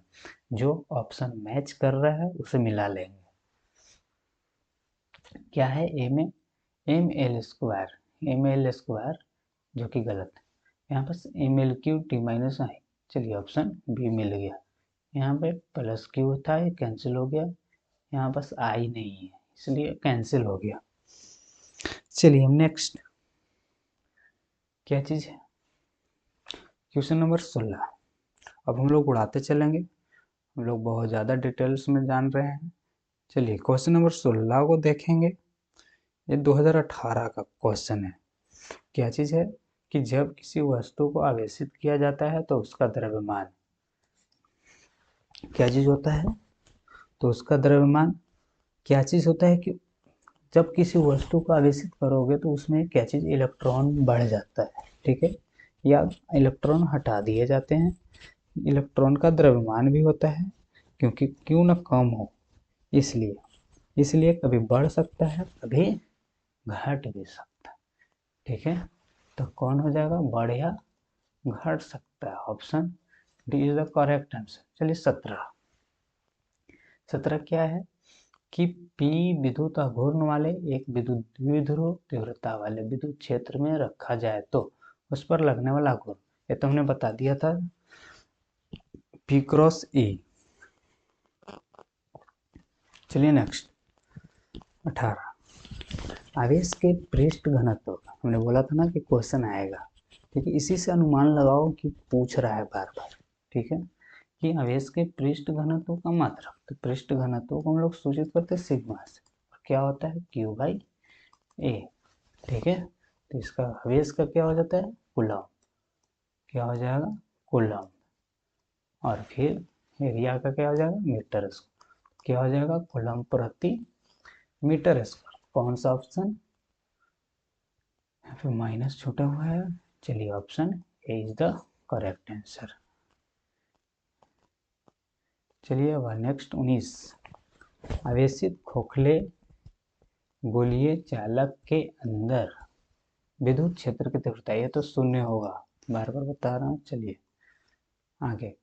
जो ऑप्शन मैच कर रहा है उसे मिला लेंगे। क्या है mL² जो कि गलत है। यहाँ पर mL³ T-I, चलिए ऑप्शन बी मिल गया। यहाँ पे प्लस क्यू था ये कैंसिल हो गया, यहाँ बस आई नहीं है इसलिए कैंसिल हो गया। चलिए हम नेक्स्ट क्या चीज़ है, क्वेश्चन नंबर 16। अब हम लोग उड़ाते चलेंगे, हम लोग बहुत ज़्यादा डिटेल्स में जान रहे हैं। चलिए क्वेश्चन नंबर 16 को देखेंगे। ये 2018 का क्वेश्चन है। क्या चीज़ है कि जब किसी वस्तु को आवेशित किया जाता है तो उसका द्रव्यमान क्या चीज़ होता है, तो उसका द्रव्यमान क्या चीज़ होता है कि जब किसी वस्तु को आवेशित करोगे तो उसमें क्या चीज़ इलेक्ट्रॉन बढ़ जाता है, ठीक है, या इलेक्ट्रॉन हटा दिए जाते हैं। इलेक्ट्रॉन का द्रव्यमान भी होता है क्योंकि क्यों ना कम हो, इसलिए कभी बढ़ सकता है कभी घट भी सकता है, ठीक है। तो कौन हो जाएगा, बढ़ या घट सकता है। Option D is the correct answer. चलिए 17 क्या है कि P विद्युत आघूर्ण वाले एक विद्युत द्विध्रुव तीव्रता वाले विद्युत क्षेत्र में रखा जाए तो उस पर लगने वाला आघूर्ण, ये तो हमने बता दिया था, P क्रॉस E। चलिए नेक्स्ट 18 आवेश के पृष्ठ घनत्व, हमने बोला था ना कि क्वेश्चन आएगा, ठीक है। इसी से अनुमान लगाओ कि पूछ रहा है बार बार, ठीक है, कि आवेश के पृष्ठ घनत्व का मात्रक। तो पृष्ठ घनत्व को हम लोग सूचित करते हैं सिग्मा से, और क्या होता है Q/A, ठीक है। तो इसका आवेश का क्या हो जाता है कूलम, क्या हो जाएगा कूलम, और फिर एरिया का क्या हो जाएगा मीटर स्क्वायर, क्या हो जाएगा कूलम प्रति मीटर स्क्वायर। कौन सा ऑप्शन, यहाँ पे माइनस छूटा हुआ है। चलिए option A is the correct answer. चलिए अब नेक्स्ट 19 आवेशित खोखले गोलीय चालक के अंदर विद्युत क्षेत्र की तीव्रता, ये तो शून्य होगा, बार बार बता रहा हूँ। चलिए आगे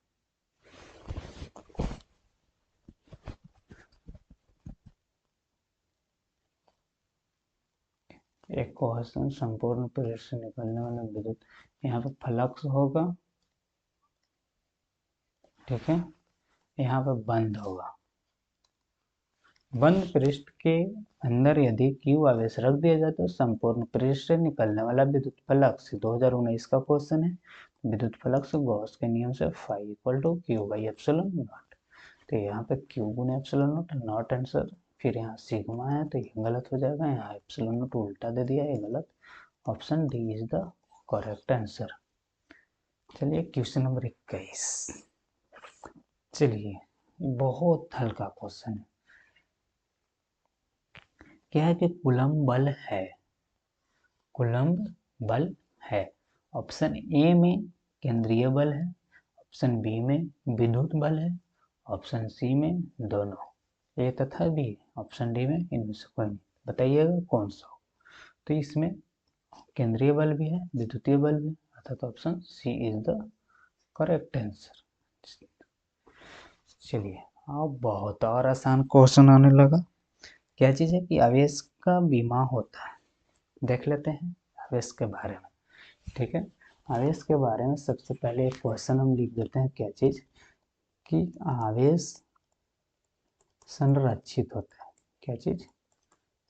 एक क्वेश्चन, संपूर्ण पृष्ठ से निकलने वाला विद्युत, यहाँ पे फ्लक्स होगा, ठीक है, यहाँ पे बंद होगा। बंद पृष्ठ के अंदर यदि Q आवेश रख दिया जाए तो संपूर्ण पृष्ठ से निकलने वाला विद्युत फ्लक्स, 2019 का क्वेश्चन है। विद्युत फ्लक्स गॉस के नियम से फाई = Q/ε0। तो यहाँ पे Q गुने ε0 नॉट आंसर, फिर यहाँ सिग्मा है तो ये गलत हो जाएगा, यहाँ ε0 उल्टा दे दिया, ये गलत। Option D is the correct answer. चलिए क्वेश्चन नंबर 21। चलिए बहुत हल्का क्वेश्चन है। क्या है कि कूलम्ब बल है, कूलम्ब बल है। ऑप्शन ए में केंद्रीय बल है, ऑप्शन बी में विद्युत बल है, ऑप्शन सी में दोनों, ए तथा बी, ऑप्शन डी में इनमें से कोई नहीं, बताइएगा कौन सा हो। तो इसमें केंद्रीय बल भी है विद्युतीय बल भी, अर्थात option C is the correct answer. चलिए अब बहुत और आसान क्वेश्चन आने लगा। क्या चीज़ है कि आवेश का बीमा होता है, देख लेते हैं आवेश के बारे में, ठीक है। आवेश के बारे में सबसे पहले एक क्वेश्चन हम लिख देते हैं। क्या चीज़ कि आवेश संरक्षित होता है, क्या चीज़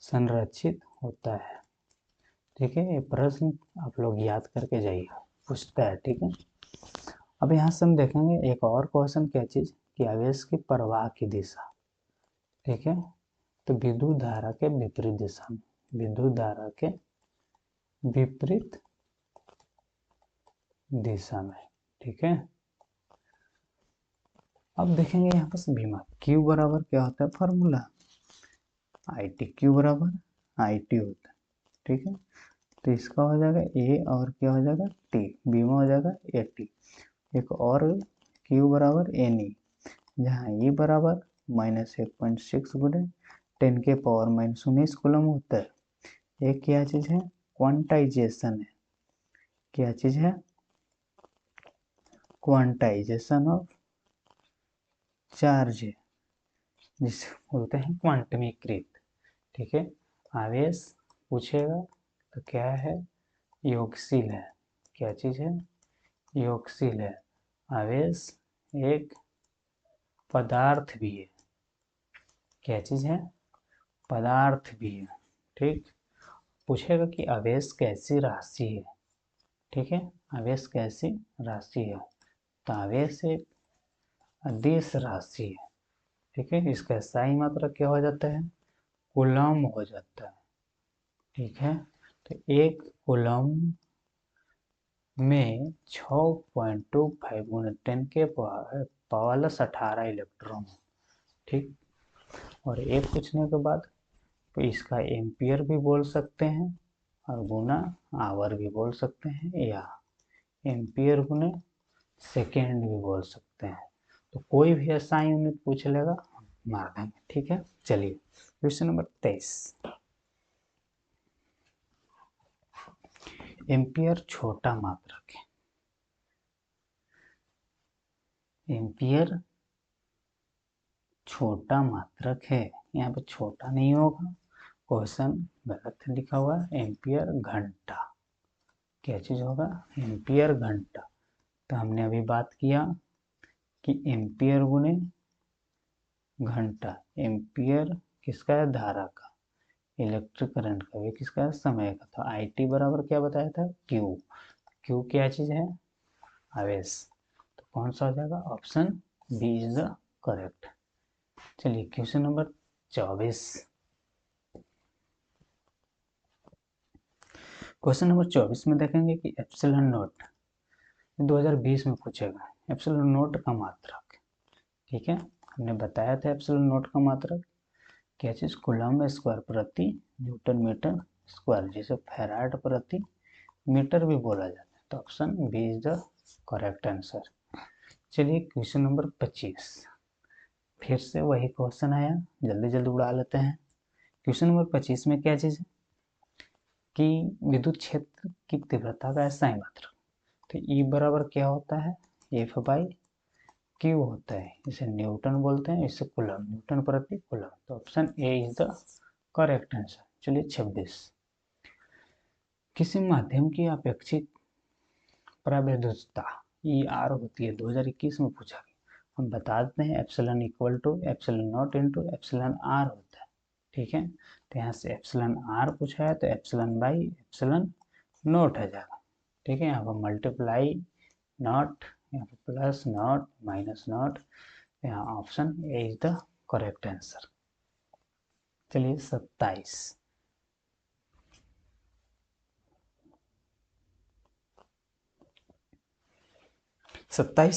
संरक्षित होता है, ठीक है। ये प्रश्न आप लोग याद करके जाइए, पूछता है, ठीक है। अब यहाँ से हम देखेंगे एक और क्वेश्चन, क्या चीज़ कि आवेश की प्रवाह की दिशा, ठीक है। तो विद्युत धारा के विपरीत दिशा में, विद्युत धारा के विपरीत दिशा में, ठीक है। अब देखेंगे यहाँ पर विमा Q बराबर क्या होता है, फॉर्मूला IT, Q बराबर IT होता है, ठीक है। तो इसका हो जाएगा A और क्या हो जाएगा T, बीमा हो जाएगा AT। एक और Q बराबर NE, जहाँ E बराबर -1.6 गुणे 10 के पावर -19 कूलम होता है। एक क्या चीज है, क्वांटाइजेशन है। क्या चीज है, क्वांटाइजेशन ऑफ चार्ज है, जिसे बोलते हैं क्वांटमीकृत, ठीक है। आवेश पूछेगा तो क्या है, योगशील है। क्या चीज है, योगशील है। आवेश एक पदार्थ भी है। क्या चीज है, पदार्थ भी है, ठीक। पूछेगा कि आवेश कैसी राशि है, ठीक है। आवेश कैसी राशि है, तो आवेश एक अदिश राशि है, ठीक है। इसका SI मात्रा क्या हो जाता है, कूलम हो जाता है, ठीक है। तो एक कूलम में 6.25 गुणे 10 के पावर 18 इलेक्ट्रॉन, ठीक। और एक पूछने के बाद तो इसका एम्पियर भी बोल सकते हैं और गुना आवर भी बोल सकते हैं, या एम्पियर गुने सेकेंड भी बोल सकते हैं। तो कोई भी ऐसा यूनिट पूछ लेगा मार देंगे, ठीक है। चलिए क्वेश्चन नंबर 23। एम्पियर छोटा मात्रक है, एम्पियर छोटा मात्रक है। यहाँ पे छोटा नहीं होगा, क्वेश्चन गलत लिखा हुआ है। एम्पियर घंटा, क्या चीज होगा, एम्पियर घंटा। तो हमने अभी बात किया कि एम्पियर गुने घंटा, एम्पियर किसका है, धारा का, इलेक्ट्रिक करंट का, भी किसका है, समय का। तो IT बराबर क्या बताया था, Q। Q क्या चीज है, आवेश। तो कौन सा हो जाएगा, option B is the correct. चलिए क्वेश्चन नंबर 24। क्वेश्चन नंबर 24 में देखेंगे कि एप्सिलॉन नोट 2020 में पूछेगा, एप्सिलॉन नोट का मात्रक, ठीक है। हमने बताया था एप्सिलॉन नोट का मात्रक क्या चीज, कूलम स्क्वायर प्रति न्यूटन मीटर स्क्वायर, जिसे फैराड प्रति मीटर भी बोला जाता है। तो option B is the correct answer. चलिए क्वेश्चन नंबर 25, फिर से वही क्वेश्चन आया, जल्दी जल्दी उड़ा लेते हैं। क्वेश्चन नंबर 25 में क्या चीज है कि विद्युत क्षेत्र की तीव्रता का SI मात्रक। तो E बराबर क्या होता है, F/Q होता है, इसे न्यूटन बोलते हैं, इसे कूलम, न्यूटन प्रति कूलम। तो option A is the correct answer. चलिए 26, किसी माध्यम की अपेक्षित प्रविद्युतता ER होती है, 2021 में पूछा गया। हम बता देते हैं epsilon equal to epsilon naught into epsilon R होता है, ठीक है। तो यहाँ से एप्सिलॉन R पूछा है तो एप्सिलॉन बाई एप्सिलॉन नॉट आ जाएगा, ठीक है। यहाँ पर मल्टीप्लाई नॉट, यहाँ पर प्लस नॉट माइनस नॉट, यहाँ option A is the correct answer. चलिए 27,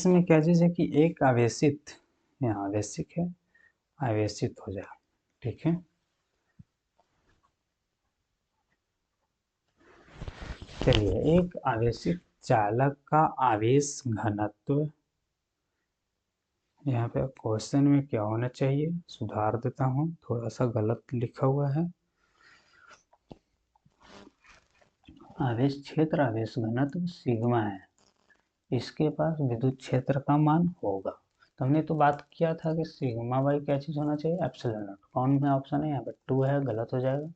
में क्या चीज है कि एक आवेशित, यहाँ आवेशित है, आवेशित हो जाए, ठीक है। चलिए एक आवेशित चालक का आवेश घनत्व, यहाँ पे क्वेश्चन में क्या होना चाहिए, सुधार देता हूँ, थोड़ा सा गलत लिखा हुआ है। आवेश क्षेत्र आवेश घनत्व सिग्मा है, इसके पास विद्युत क्षेत्र का मान होगा। तो हमने तो बात किया था कि सिग्मा बाई क्या चीज होना चाहिए, एप्सिलॉन नॉट। कौन में ऑप्शन है, यहाँ पर 2 है, गलत हो जाएगा।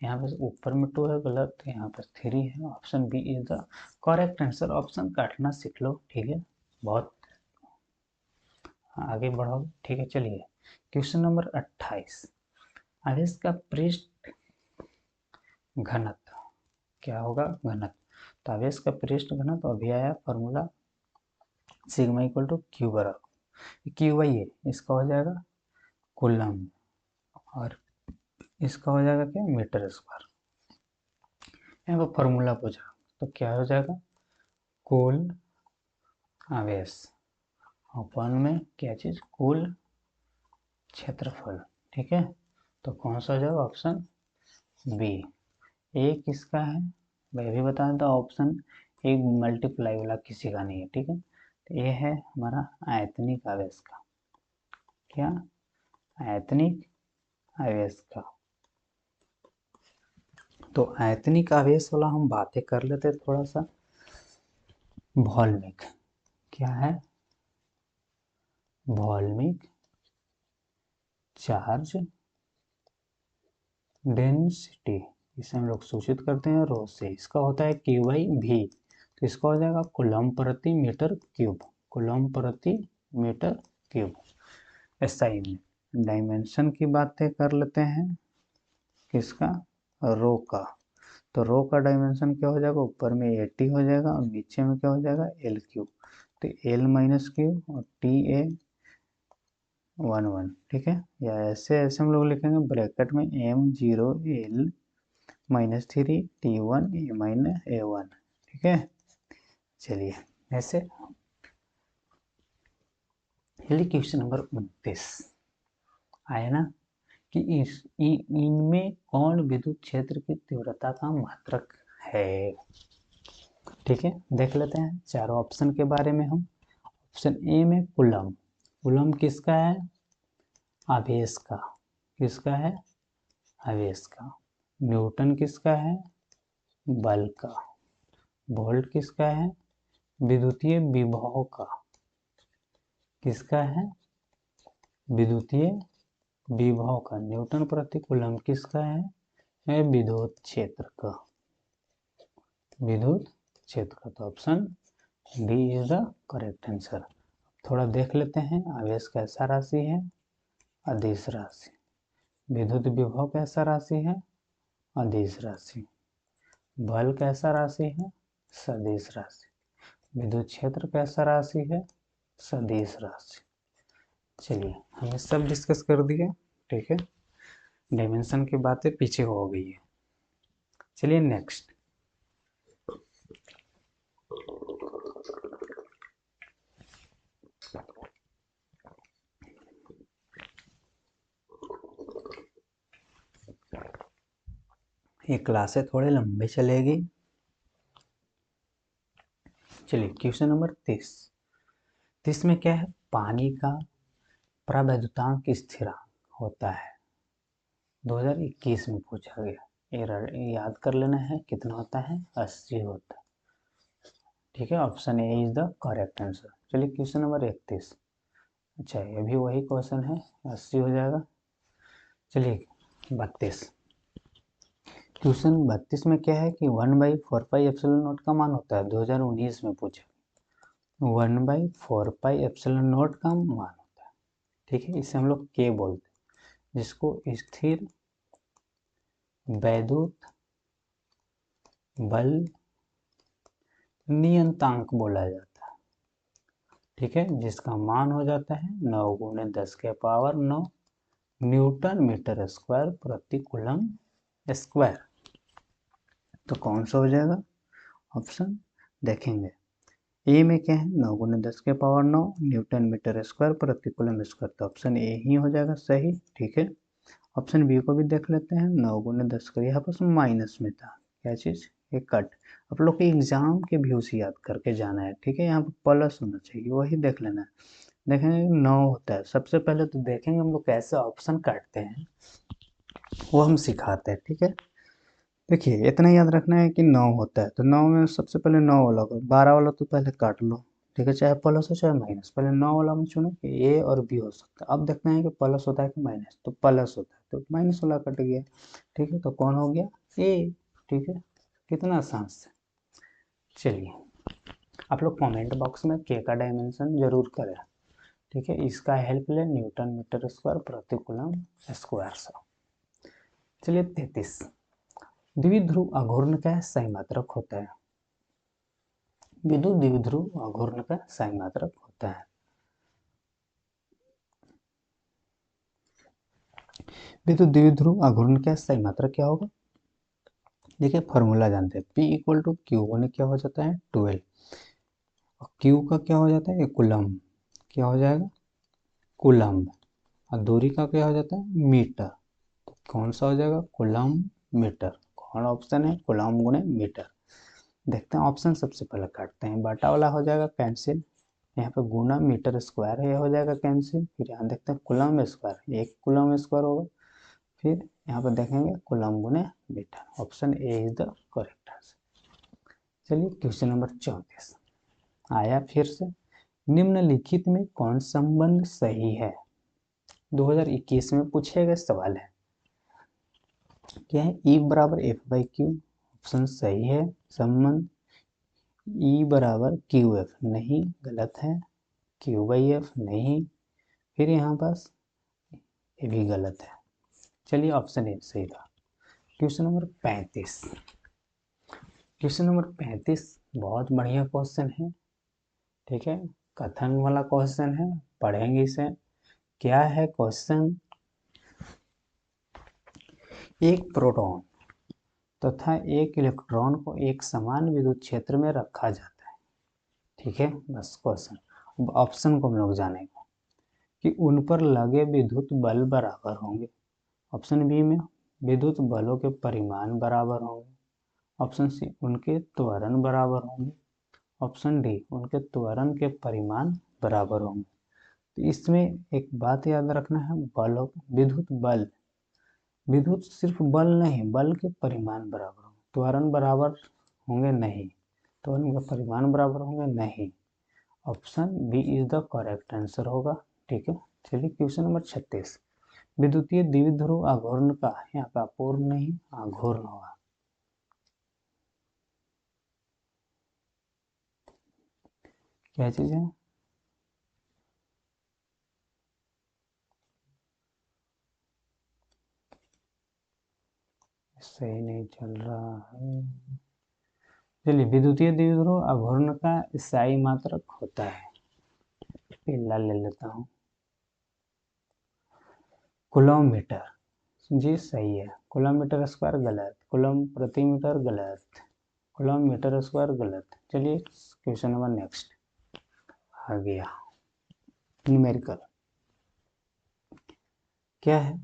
यहाँ पे ऊपर में 2 है, गलत। यहाँ पर 3 है, option B is the correct answer. Option काटना सीख लो, ठीक है, बहुत आगे बढ़ोगे, ठीक है। चलिए क्वेश्चन नंबर 28, आवेश का पृष्ठ घनत्व क्या होगा, घनत्व। तो आवेश का पृष्ठ घनत्व अभी आया formula, sigma equal to Q बराबर Q बाई ए, इसका हो जाएगा कूलम, और इसका हो जाएगा क्या, मीटर स्क्वायर। यहाँ पर फॉर्मूला पूछा तो क्या हो जाएगा, कुल आवेश अपन में क्या चीज, कुल क्षेत्रफल। ठीक है, तो कौन सा हो जाएगा, ऑप्शन बी। ए किसका है, मैं भी बता देता हूँ, ऑप्शन एक मल्टीप्लाई वाला किसी का नहीं है। ठीक है, तो ये है हमारा आयतनिक आवेश का, क्या, आयतनिक आवेश का। तो आयतनिक आवेश वाला हम बातें कर लेते थोड़ा सा। वॉल्मिक क्या है, वॉल्मिक चार्ज डेंसिटी, इसे हम लोग सूचित करते हैं रो से। इसका होता है Q बाई V, तो इसका हो जाएगा कूलम्ब प्रति मीटर क्यूब, कूलम्ब प्रति मीटर क्यूब। SI में डायमेंशन की बातें कर लेते हैं, किसका, रो का। तो रो का डायमेंशन क्या हो जाएगा, ऊपर में 80 हो जाएगा और नीचे में क्या हो जाएगा, L क्यूब। तो L माइनस क्यू और TA 11। ठीक है, या ऐसे ऐसे हम लोग लिखेंगे ब्रैकेट में M0L -3 T1 A-1। ठीक है, चलिए ऐसे। चलिए क्वेश्चन नंबर 29 आया ना, कि इनमें कौन विद्युत क्षेत्र की तीव्रता का मात्रक है। ठीक है, देख लेते हैं चारों ऑप्शन के बारे में हम। ऑप्शन ए में कूलम्ब, कूलम्ब किसका है, आवेश का, किसका है, आवेश का। न्यूटन किसका है, बल का। वोल्ट किसका है, विद्युतीय विभव का, किसका है, विद्युतीय विभव का। न्यूटन प्रति कूलम्ब किसका है विद्युत क्षेत्र का, विद्युत क्षेत्र का। तो option D is the correct answer. थोड़ा देख लेते हैं, आवेश कैसा राशि है, अदिश राशि। विद्युत विभव कैसा राशि है, अदिश राशि। बल कैसा राशि है, सदिश राशि। विद्युत क्षेत्र कैसा राशि है, सदिश राशि। चलिए हमने सब डिस्कस कर दिया। ठीक है, डायमेंशन की बातें पीछे हो गई है। चलिए नेक्स्ट, ये क्लासें थोड़े लंबे चलेगी। चलिए क्वेश्चन नंबर 30। 30 में क्या है, पानी का प्रवैधुतांक स्थिरांक होता है, 2021 में पूछा गया। ये याद कर लेना है, कितना होता है, 80 होता है। ठीक है, option A is the correct answer. चलिए क्वेश्चन नंबर 31। अच्छा ये भी वही क्वेश्चन है, 80 हो जाएगा। चलिए 32। क्वेश्चन 32 में क्या है कि 1/4πε0 का मान होता है, 2019 में पूछा। 1/4πε0 का मान होता है। ठीक है, इसे हम लोग के बोलते हैं, जिसको स्थिर वैद्युत बल नियतांक बोला जाता है। ठीक है, जिसका मान हो जाता है 9 × 10⁻⁹ न्यूटन मीटर स्क्वायर प्रति कूलम्ब स्क्वायर। तो कौन सा हो जाएगा, ऑप्शन देखेंगे। ए में क्या है, 9 × 10⁻⁹ न्यूटन मीटर स्क्वायर प्रति कूलम्ब स्क्वायर। तो ऑप्शन ए ही हो जाएगा सही। ठीक है, ऑप्शन बी को भी देख लेते हैं। 9 × 10 का यहाँ पर माइनस में था, क्या चीज़, ये कट। आप लोग के एग्जाम के व्यू से याद करके जाना है। ठीक है, यहाँ पर प्लस होना चाहिए, वही देख लेना है। देखेंगे 9 होता है, सबसे पहले तो देखेंगे हम लोग कैसे ऑप्शन काटते हैं, वो हम सिखाते हैं। ठीक है, देखिए इतना याद रखना है कि 9 होता है, तो 9 में सबसे पहले 9 वाला होगा, 12 वाला तो पहले काट लो। ठीक है, चाहे प्लस हो चाहे माइनस, पहले 9 वाला में चुनो कि ए और बी हो सकता है। अब देखना है कि प्लस होता है कि माइनस, तो प्लस होता है तो माइनस वाला कट गया। ठीक है, तो कौन हो गया, ए। ठीक है, कितना आसान से। चलिए आप लोग कमेंट बॉक्स में के का डायमेंशन जरूर करें। ठीक है, इसका हेल्प ले न्यूटन मीटर स्क्वायर प्रति कूलम्ब स्क्वायर से। चलिए 33। द्विध्रुव अघूर्ण का सही मात्रक होता है, विद्युत द्विध्रुव अघूर्ण का सही मात्रक होता है। तो द्विध्रुव आघूर्ण का सही मात्रक क्या होगा? देखिए फॉर्मूला जानते हैं, P इक्वल टू क्यू होने क्या हो जाता है 12, और क्यू का क्या हो जाता है कूलम्ब, क्या हो जाएगा कूलम्ब, और दूरी का क्या हो जाता है मीटर, तो कौन सा हो जाएगा कूलम्ब मीटर, कौन ऑप्शन है कूलम्ब गुणे मीटर। देखते हैं ऑप्शन, सबसे पहले काटते हैं, बाटा वाला हो जाएगा कैंसिल, यहाँ पे गुना मीटर स्क्वायर है, हो जाएगा कैंसिल, फिर यहाँ देखते हैं कूलम्ब स्क्वायर, एक कूलम्ब स्क्वायर होगा, फिर यहाँ पर देखेंगे कूलम्ब गुने metre, option A is the correct answer. चलिए क्वेश्चन नंबर 34 आया फिर से, निम्नलिखित में कौन संबंध सही है? 2021 में पूछे गए सवाल है, क्या है E बराबर एफ बाई क्यू, ऑप्शन सही है संबंध, E बराबर क्यू एफ नहीं, गलत है, क्यू बाई एफ नहीं, फिर यहाँ पास ये भी गलत है। चलिए ऑप्शन ए सही था। क्वेश्चन नंबर 35, क्वेश्चन नंबर 35 बहुत बढ़िया क्वेश्चन है, ठीक है, कथन वाला क्वेश्चन है, पढ़ेंगे इसे। क्या है क्वेश्चन? एक प्रोटॉन तथा एक इलेक्ट्रॉन को एक समान विद्युत क्षेत्र में रखा जाता है, ठीक है, बस क्वेश्चन। अब ऑप्शन को हम लोग जानेंगे कि उन पर लगे विद्युत बल बराबर होंगे, ऑप्शन बी में विद्युत बलों के परिमाण बराबर होंगे, ऑप्शन सी उनके त्वरण बराबर होंगे, ऑप्शन डी उनके त्वरण के परिमाण बराबर होंगे। तो इसमें एक बात याद रखना है, बलों विद्युत बल, विद्युत सिर्फ बल नहीं, बल के परिमाण बराबर होंगे, त्वरण बराबर होंगे नहीं, त्वरण के परिमाण बराबर होंगे नहीं, option B is the correct answer होगा, ठीक है। चलिए क्वेश्चन नंबर 36, विद्युतीय द्विध्रुव आघूर्ण का, यहाँ पे अपूर्ण नहीं आघूर्ण होगा, क्या चीज है? सही नहीं चल रहा है। चलिए विद्युतीय द्विध्रुव आघूर्ण का स्थायी मात्रक होता है, पीला ले लेता हूँ, कूलम मीटर, जी सही है, कूलम मीटर स्क्वायर गलत, कूलम प्रति मीटर गलत, कूलम मीटर स्क्वायर गलत। चलिए क्वेश्चन नंबर नेक्स्ट आ गया, न्यूमेरिकल। क्या है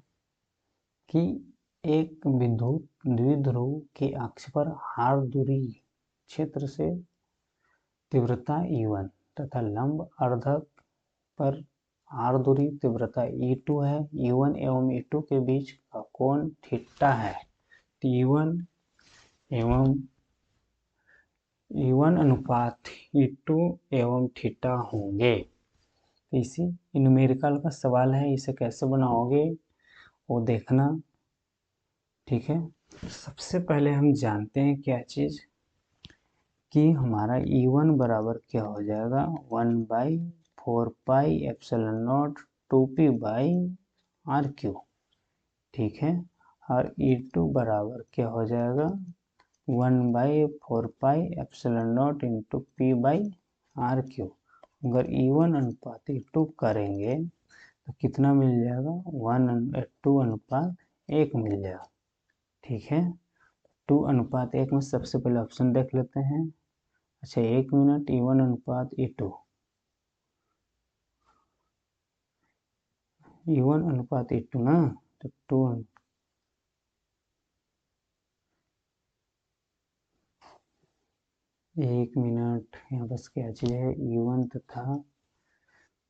कि एक विद्युत द्विध्रुव के अक्ष पर हार दूरी क्षेत्र से तीव्रता E1 तथा लंब अर्धक पर आर दूरी तीव्रता E2 है, E1 एवं E2 के बीच का कोण थीटा है, E1 एवं E1 अनुपात E2 एवं थीटा होंगे। इसी न्यूमेरिकल का सवाल है, इसे कैसे बनाओगे वो देखना, ठीक है। सबसे पहले हम जानते हैं क्या चीज, कि हमारा E1 बराबर क्या हो जाएगा 1/4πε0 2p बाई आर क्यू, ठीक है, और E2 बराबर क्या हो जाएगा 1/4πε0 into P by R Q. अगर E1 अनुपात E2 करेंगे तो कितना मिल जाएगा 1:2 मिल जाएगा, ठीक है। 2:1 में सबसे पहले ऑप्शन देख लेते हैं, अच्छा 1 मिनट, E1 अनुपात E2, E1 अनुपात E2 ना, तो 2 1 मिनट, यहाँ बस क्या चीज है E1 तथा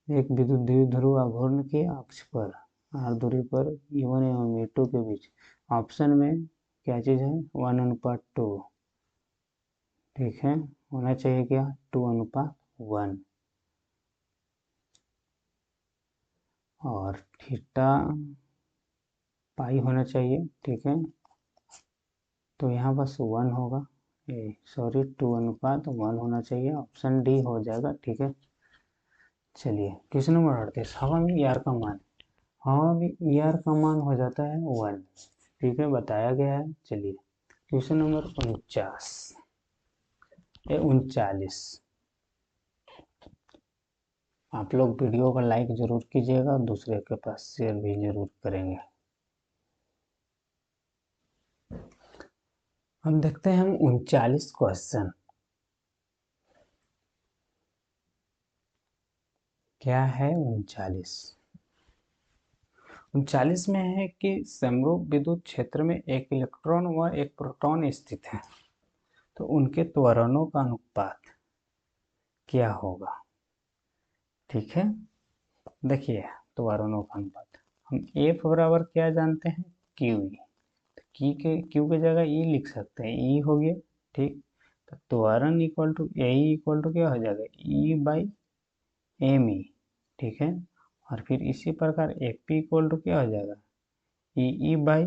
एक विद्युत द्विध्रुव आघूर्ण के अक्ष पर आर दूरी पर E1 एवं E2 के बीच, ऑप्शन में क्या चीज है 1:2, ठीक है, होना चाहिए क्या 2:1, और थीटा पाई होना चाहिए, ठीक है, तो यहाँ बस 1 होगा, सॉरी 2:1 होना चाहिए, ऑप्शन डी हो जाएगा, ठीक है। चलिए क्वेश्चन नंबर 38, हवा में ER का मान, हवा में ER का मान हो जाता है 1, ठीक है, बताया गया है। चलिए क्वेश्चन नंबर 39, आप लोग वीडियो को लाइक जरूर कीजिएगा, दूसरे के पास शेयर भी जरूर करेंगे। हम देखते हैं हम 39 क्वेश्चन। क्या है 39? 39 में है कि समरूप विद्युत क्षेत्र में एक इलेक्ट्रॉन व एक प्रोटॉन स्थित है, तो उनके त्वरणों का अनुपात क्या होगा। ठीक है, देखिए त्वरणों का अनुपात हम F बराबर क्या जानते हैं, क्यू ई। क्यू के जगह ई लिख सकते हैं, ई हो गया। ठीक, तो त्वरण equal to A equal to क्या हो जाएगा, ई बाई एम ई। ठीक है, और फिर इसी प्रकार एफ पी इक्वल टू क्या हो जाएगा, ई बाई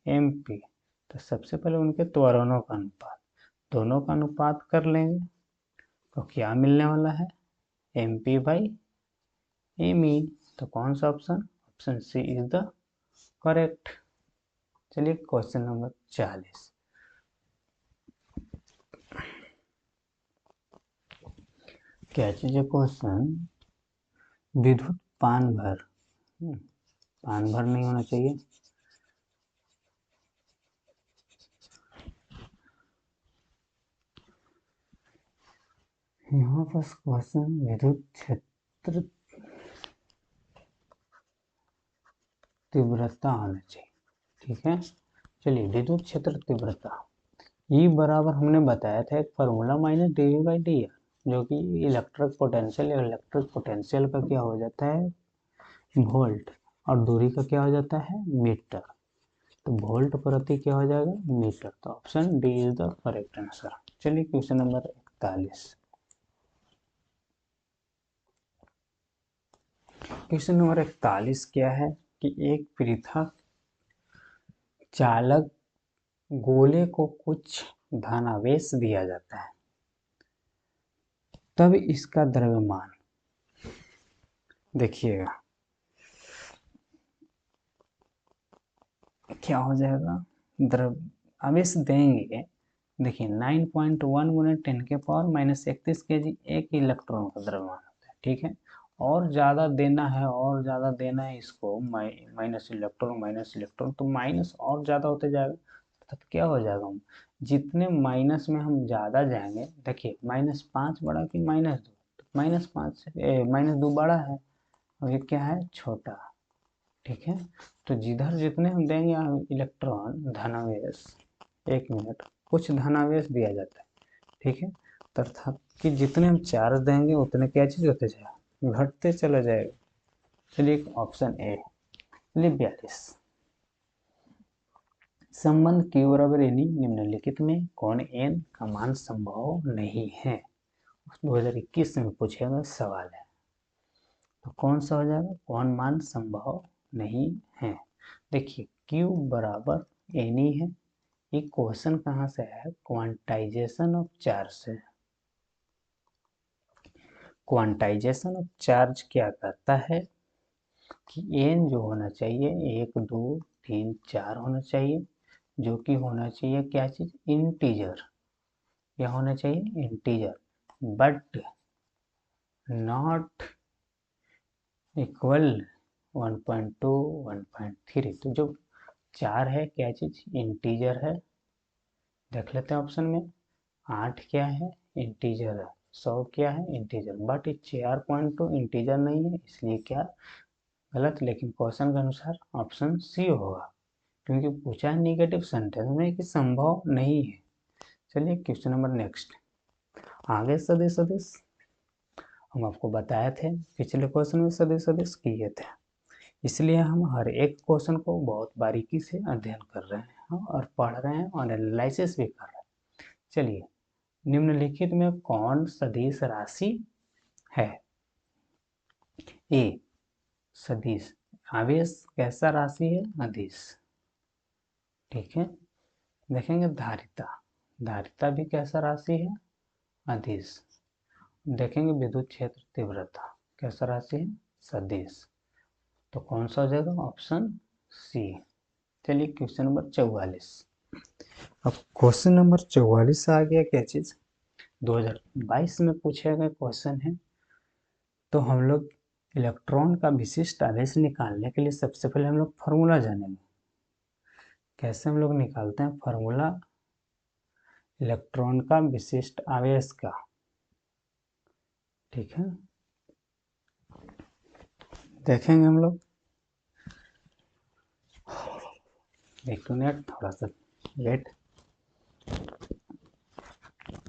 एम पी। तो सबसे पहले उनके त्वरणों का अनुपात, दोनों का अनुपात कर लेंगे तो क्या मिलने वाला है, M P by M E. तो कौन सा option, option C is the correct. चलिए क्वेश्चन नंबर 40। क्या चीज है क्वेश्चन, विद्युत पान भर, पान भर नहीं होना चाहिए, यहाँ पर क्वेश्चन विद्युत क्षेत्र तीव्रता होना चाहिए। ठीक है, चलिए विद्युत क्षेत्र तीव्रता ई बराबर हमने बताया था एक formula minus D V by D R, जो कि इलेक्ट्रिक पोटेंशियल या इलेक्ट्रिक पोटेंशियल का क्या हो जाता है, वोल्ट, और दूरी का क्या हो जाता है, मीटर। तो वोल्ट प्रति क्या हो जाएगा, मीटर। तो option D is the correct answer. चलिए क्वेश्चन नंबर 41। क्वेश्चन नंबर 41 क्या है कि एक पृथक चालक गोले को कुछ धनावेश दिया जाता है, तब इसका द्रव्यमान, देखिएगा क्या हो जाएगा, द्रव आवेश देंगे। देखिए 9.1 गुना 10 के पावर माइनस 31 के जी एक इलेक्ट्रॉन का द्रव्यमान होता है। ठीक है, और ज़्यादा देना है, और ज़्यादा देना है इसको, माइनस इलेक्ट्रॉन तो माइनस और ज़्यादा होते जाएगा। तब क्या हो जाएगा, जितने माइनस में हम ज़्यादा जाएंगे, देखिए -5 बड़ा कि -2, तो -5 -2 बड़ा है, और ये क्या है, छोटा। ठीक है, तो जिधर जितने हम देंगे इलेक्ट्रॉन धनावेश, एक मिनट, कुछ धनावेश दिया जाता है। ठीक है, अर्थात कि जितने हम चार्ज देंगे उतने क्या चीज होते जाएगा, घटते चला जाएगा। चलिए ऑप्शन ए। चलिए 42। संबंध Q बराबर एनी निम्नलिखित में कौन एन का मान संभव नहीं है, 2021 में पूछा गया सवाल है। तो कौन सा हो जाएगा, कौन मान संभव नहीं है। देखिए Q बराबर एनी है, ये क्वेश्चन कहाँ से है, क्वांटाइजेशन ऑफ चार्ज से। क्वांटाइजेशन ऑफ चार्ज क्या कहता है कि एन जो होना चाहिए 1 2 3 4 होना चाहिए, जो कि होना चाहिए क्या चीज, इंटीजर, या होना चाहिए इंटीजर, बट नॉट इक्वल 1.2 1.3। तो जो 4 है क्या चीज, इंटीजर है। देख लेते हैं ऑप्शन में, 8 क्या है, इंटीजर है, 100 क्या है, इंटीजर, बट 4.2 इंटीजर नहीं है, इसलिए क्या गलत। लेकिन क्वेश्चन के अनुसार ऑप्शन सी होगा, क्योंकि पूछा है निगेटिव सेंटेंस में कि संभव नहीं है। चलिए क्वेश्चन नंबर नेक्स्ट। आगे सदिश सदिश हम आपको बताए थे, पिछले क्वेश्चन में सदिश सदिश किए थे, इसलिए हम हर एक क्वेश्चन को बहुत बारीकी से अध्ययन कर रहे हैं और पढ़ रहे हैं और एनालिसिस भी कर रहे हैं। चलिए, निम्नलिखित में कौन सदिश राशि है। ए सदिश, आवेश कैसा राशि है, अदिश। ठीक है, देखेंगे धारिता, धारिता भी कैसा राशि है, अदिश। देखेंगे विद्युत क्षेत्र तीव्रता कैसा राशि है, सदिश। तो कौन सा हो जाएगा, ऑप्शन सी। चलिए क्वेश्चन नंबर 44। अब क्वेश्चन नंबर 44 आ गया क्या चीज, 2022 में पूछा गया क्वेश्चन है। तो हम लोग इलेक्ट्रॉन का विशिष्ट आवेश निकालने के लिए सबसे पहले हम लोग फार्मूला जानेंगे। कैसे हम लोग निकालते हैं फार्मूला, इलेक्ट्रॉन का विशिष्ट आवेश का, ठीक है, देखेंगे हम लोग। एक मिनट, थोड़ा सा वेट।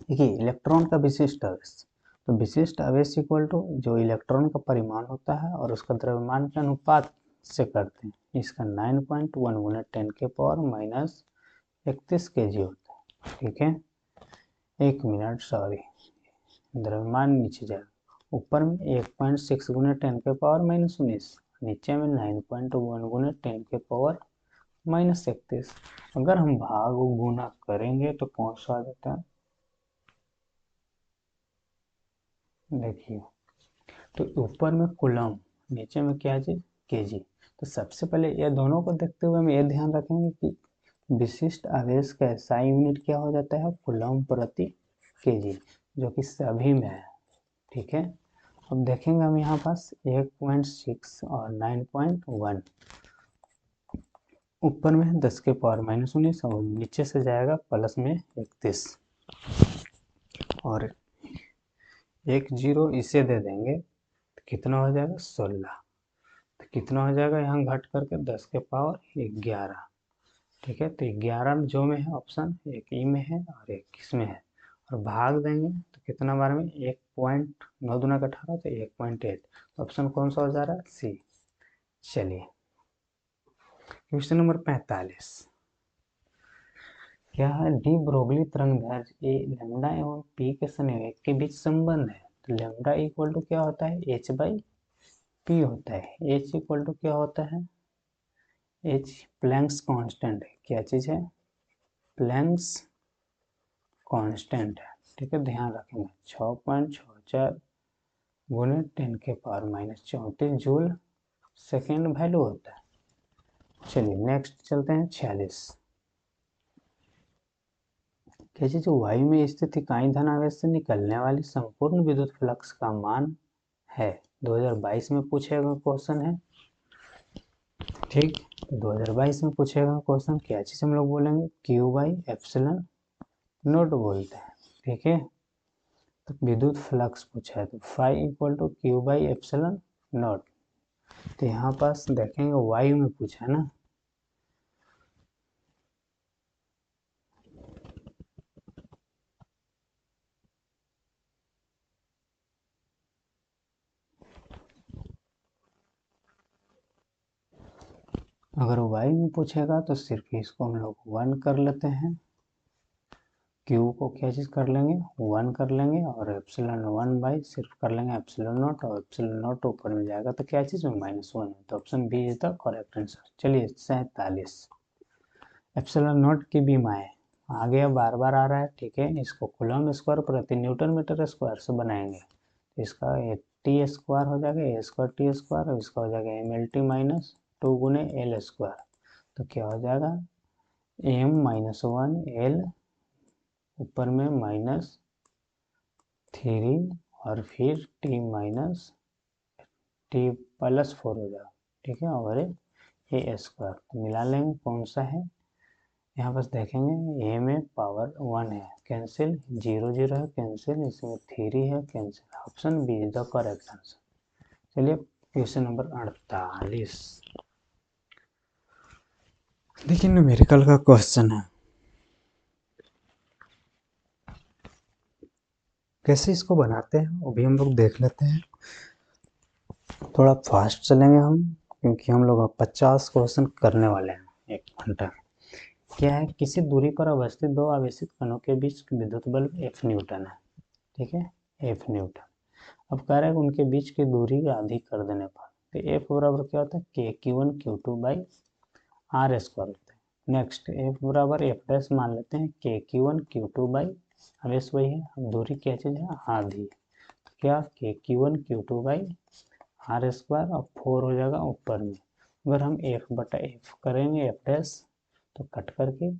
देखिए इलेक्ट्रॉन का विशिष्ट आवेश, तो विशिष्ट आवेश इक्वल टू जो इलेक्ट्रॉन का परिमाण होता है और उसका द्रव्यमान के अनुपात से करते हैं। इसका 9.1 गुना 10 के पावर माइनस 31 kg होता है, ठीक है। एक मिनट, सॉरी, द्रव्यमान नीचे जाएगा, ऊपर में 1.6 गुना 10 के पावर माइनस 19, नीचे में 9.1 गुना 10 के पावर माइनस 31। अगर हम भाग गुना करेंगे तो कौन सा आ जाता है, देखिए, तो ऊपर में कूलम, नीचे में क्या चीज, केजी। तो सबसे पहले ये दोनों को देखते हुए हम ये ध्यान रखेंगे कि विशिष्ट आवेश का SI यूनिट क्या हो जाता है, कूलम प्रति केजी, जो कि सभी में है, ठीक है। अब देखेंगे हम यहाँ पास 1.6 और 9.1, ऊपर में 10 के पावर माइनस 19 और नीचे से जाएगा प्लस में 31, और एक जीरो इसे दे देंगे तो कितना हो जाएगा, 16। तो कितना हो जाएगा, यहाँ घट करके 10 के पावर 11, ठीक है। तो 11 जो में है ऑप्शन, एक ई में है और एक किसमें है, और भाग देंगे तो कितना बार में, 1.9 दूना का 18, तो 1.8, ऑप्शन कौन सा हो जा रहा है, सी। चलिए क्वेश्चन नंबर 45, क्या है, डी ब्रोगली तरंगदैर्घ्य ए लैम्डा एवं पी के संवेग के बीच संबंध है। तो लैम्डा इक्वल टू क्या होता है, एच बाई पी होता है। एच इक्वल टू क्या होता है, एच प्लैंक्स कांस्टेंट है, क्या चीज है, प्लैंक्स कांस्टेंट है, ठीक है, ध्यान रखेंगे। 6.64 गुने 10 के power minus 34 joule second value होता है। चलिए नेक्स्ट चलते हैं 46, कैसे, जो वायु में स्थित इकाई धन आवेश से निकलने वाली संपूर्ण विद्युत फ्लक्स का मान है। 2022 में पूछेगा क्वेश्चन है, ठीक। तो 2022 में पूछेगा क्वेश्चन, क्या चीज हम लोग बोलेंगे, क्यू बाई एप्सिलॉन नोट बोलते हैं, ठीक है। तो विद्युत फ्लक्स पूछा है, तो phi equal to Q by epsilon naught. तो यहाँ पास देखेंगे वायु में पूछा है ना, अगर वायु में पूछेगा तो सिर्फ इसको हम लोग 1 कर लेते हैं, क्यू को क्या चीज कर लेंगे, 1 कर लेंगे, और एप्सिलॉन 1 बाई सिर्फ कर लेंगे एप्सिलॉन नॉट, और एप्सिलॉन नॉट ऊपर में जाएगा तो क्या चीज में, -1 है। तो option B is the correct answer. चलिए 47, एप्सिलॉन नॉट की भी माए आ गया, बार बार आ रहा है, ठीक है। इसको कूलम स्क्वायर प्रति न्यूटन मीटर स्क्वायर से बनाएंगे, इसका टी स्क्वायर हो जाएगा, ए स्क्वायर टी स्क्वायर, और इसका हो जाएगा एम एल टी माइनस 2 गुने एल स्क्वायर। तो क्या हो जाएगा, m-1 एल ऊपर में -3 और फिर t माइनस टी प्लस 4 हो जाएगा, ठीक है, और ए स्क्वायर। तो मिला लेंगे कौन सा है, यहाँ बस देखेंगे ए में पावर 1 है, कैंसिल, 0 0 है कैंसिल, इसमें 3 है cancel, option B is the correct answer. चलिए क्वेश्चन नंबर 48, देखिए न्यूमेरिकल का क्वेश्चन है, कैसे इसको बनाते हैं वो भी हम लोग देख लेते हैं। थोड़ा फास्ट चलेंगे हम, क्योंकि हम लोग 50 क्वेश्चन करने वाले हैं एक घंटा। क्या है, किसी दूरी पर अवस्थित दो आवेशित कणों के बीच विद्युत बल F न्यूटन है, ठीक है, F न्यूटन। अब कह रहा है उनके बीच की दूरी आधी कर देने पर, तो F बराबर क्या होता है, KQ1 Q2 by R square होता है। नेक्स्ट F बराबर F डैश मान लेते हैं KQ1 Q2 बाई, आवेश वही है, अब दूरी क्या चीज़ है, आधी, तो क्या KQ1 Q2 by R square और 4 हो जाएगा ऊपर में। अगर हम F बटा F करेंगे F डैश, तो कट करके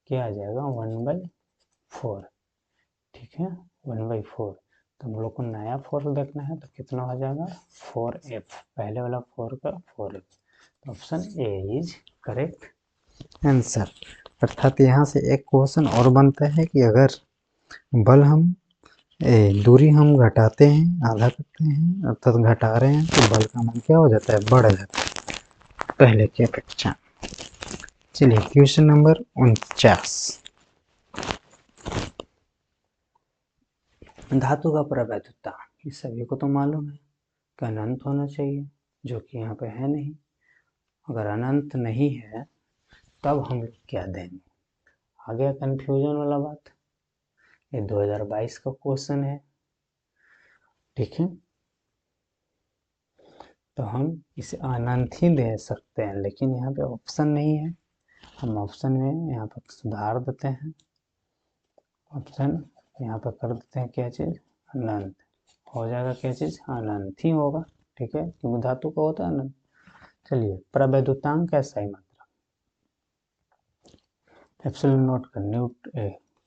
क्या आ जाएगा, 1/4, ठीक है, 1/4। तो हम लोग को नया फोर्स देखना है, तो कितना हो जाएगा, 4F, पहले वाला 4 का 4F। तो option A is correct answer. अर्थात यहाँ से एक क्वेश्चन और बनता है कि अगर बल हम दूरी हम घटाते हैं, आधा करते हैं अर्थात घटा रहे हैं, तो बल का मान क्या हो जाता है, बढ़ जाता है पहले की अपेक्षा। चलिए क्वेश्चन नंबर 49। धातु का प्रवैधता, ये सभी को तो मालूम है कि अनंत होना चाहिए, जो कि यहाँ पे है नहीं। अगर अनंत नहीं है तब हम लोग क्या देंगे, आ गया कंफ्यूजन वाला बात। ये 2022 का क्वेश्चन है, ठीक है। तो हम इसे अनंत ही दे सकते हैं, लेकिन यहाँ पे ऑप्शन नहीं है। हम ऑप्शन में यहाँ पर सुधार देते हैं, ऑप्शन यहाँ पर कर देते हैं क्या चीज़, अनंत हो जाएगा, क्या चीज़, अनंत ही होगा, ठीक है, क्योंकि धातु का होता है अनंत। चलिए प्रवैधुतांक है सही मात्रा, एप्सिलॉन नॉट का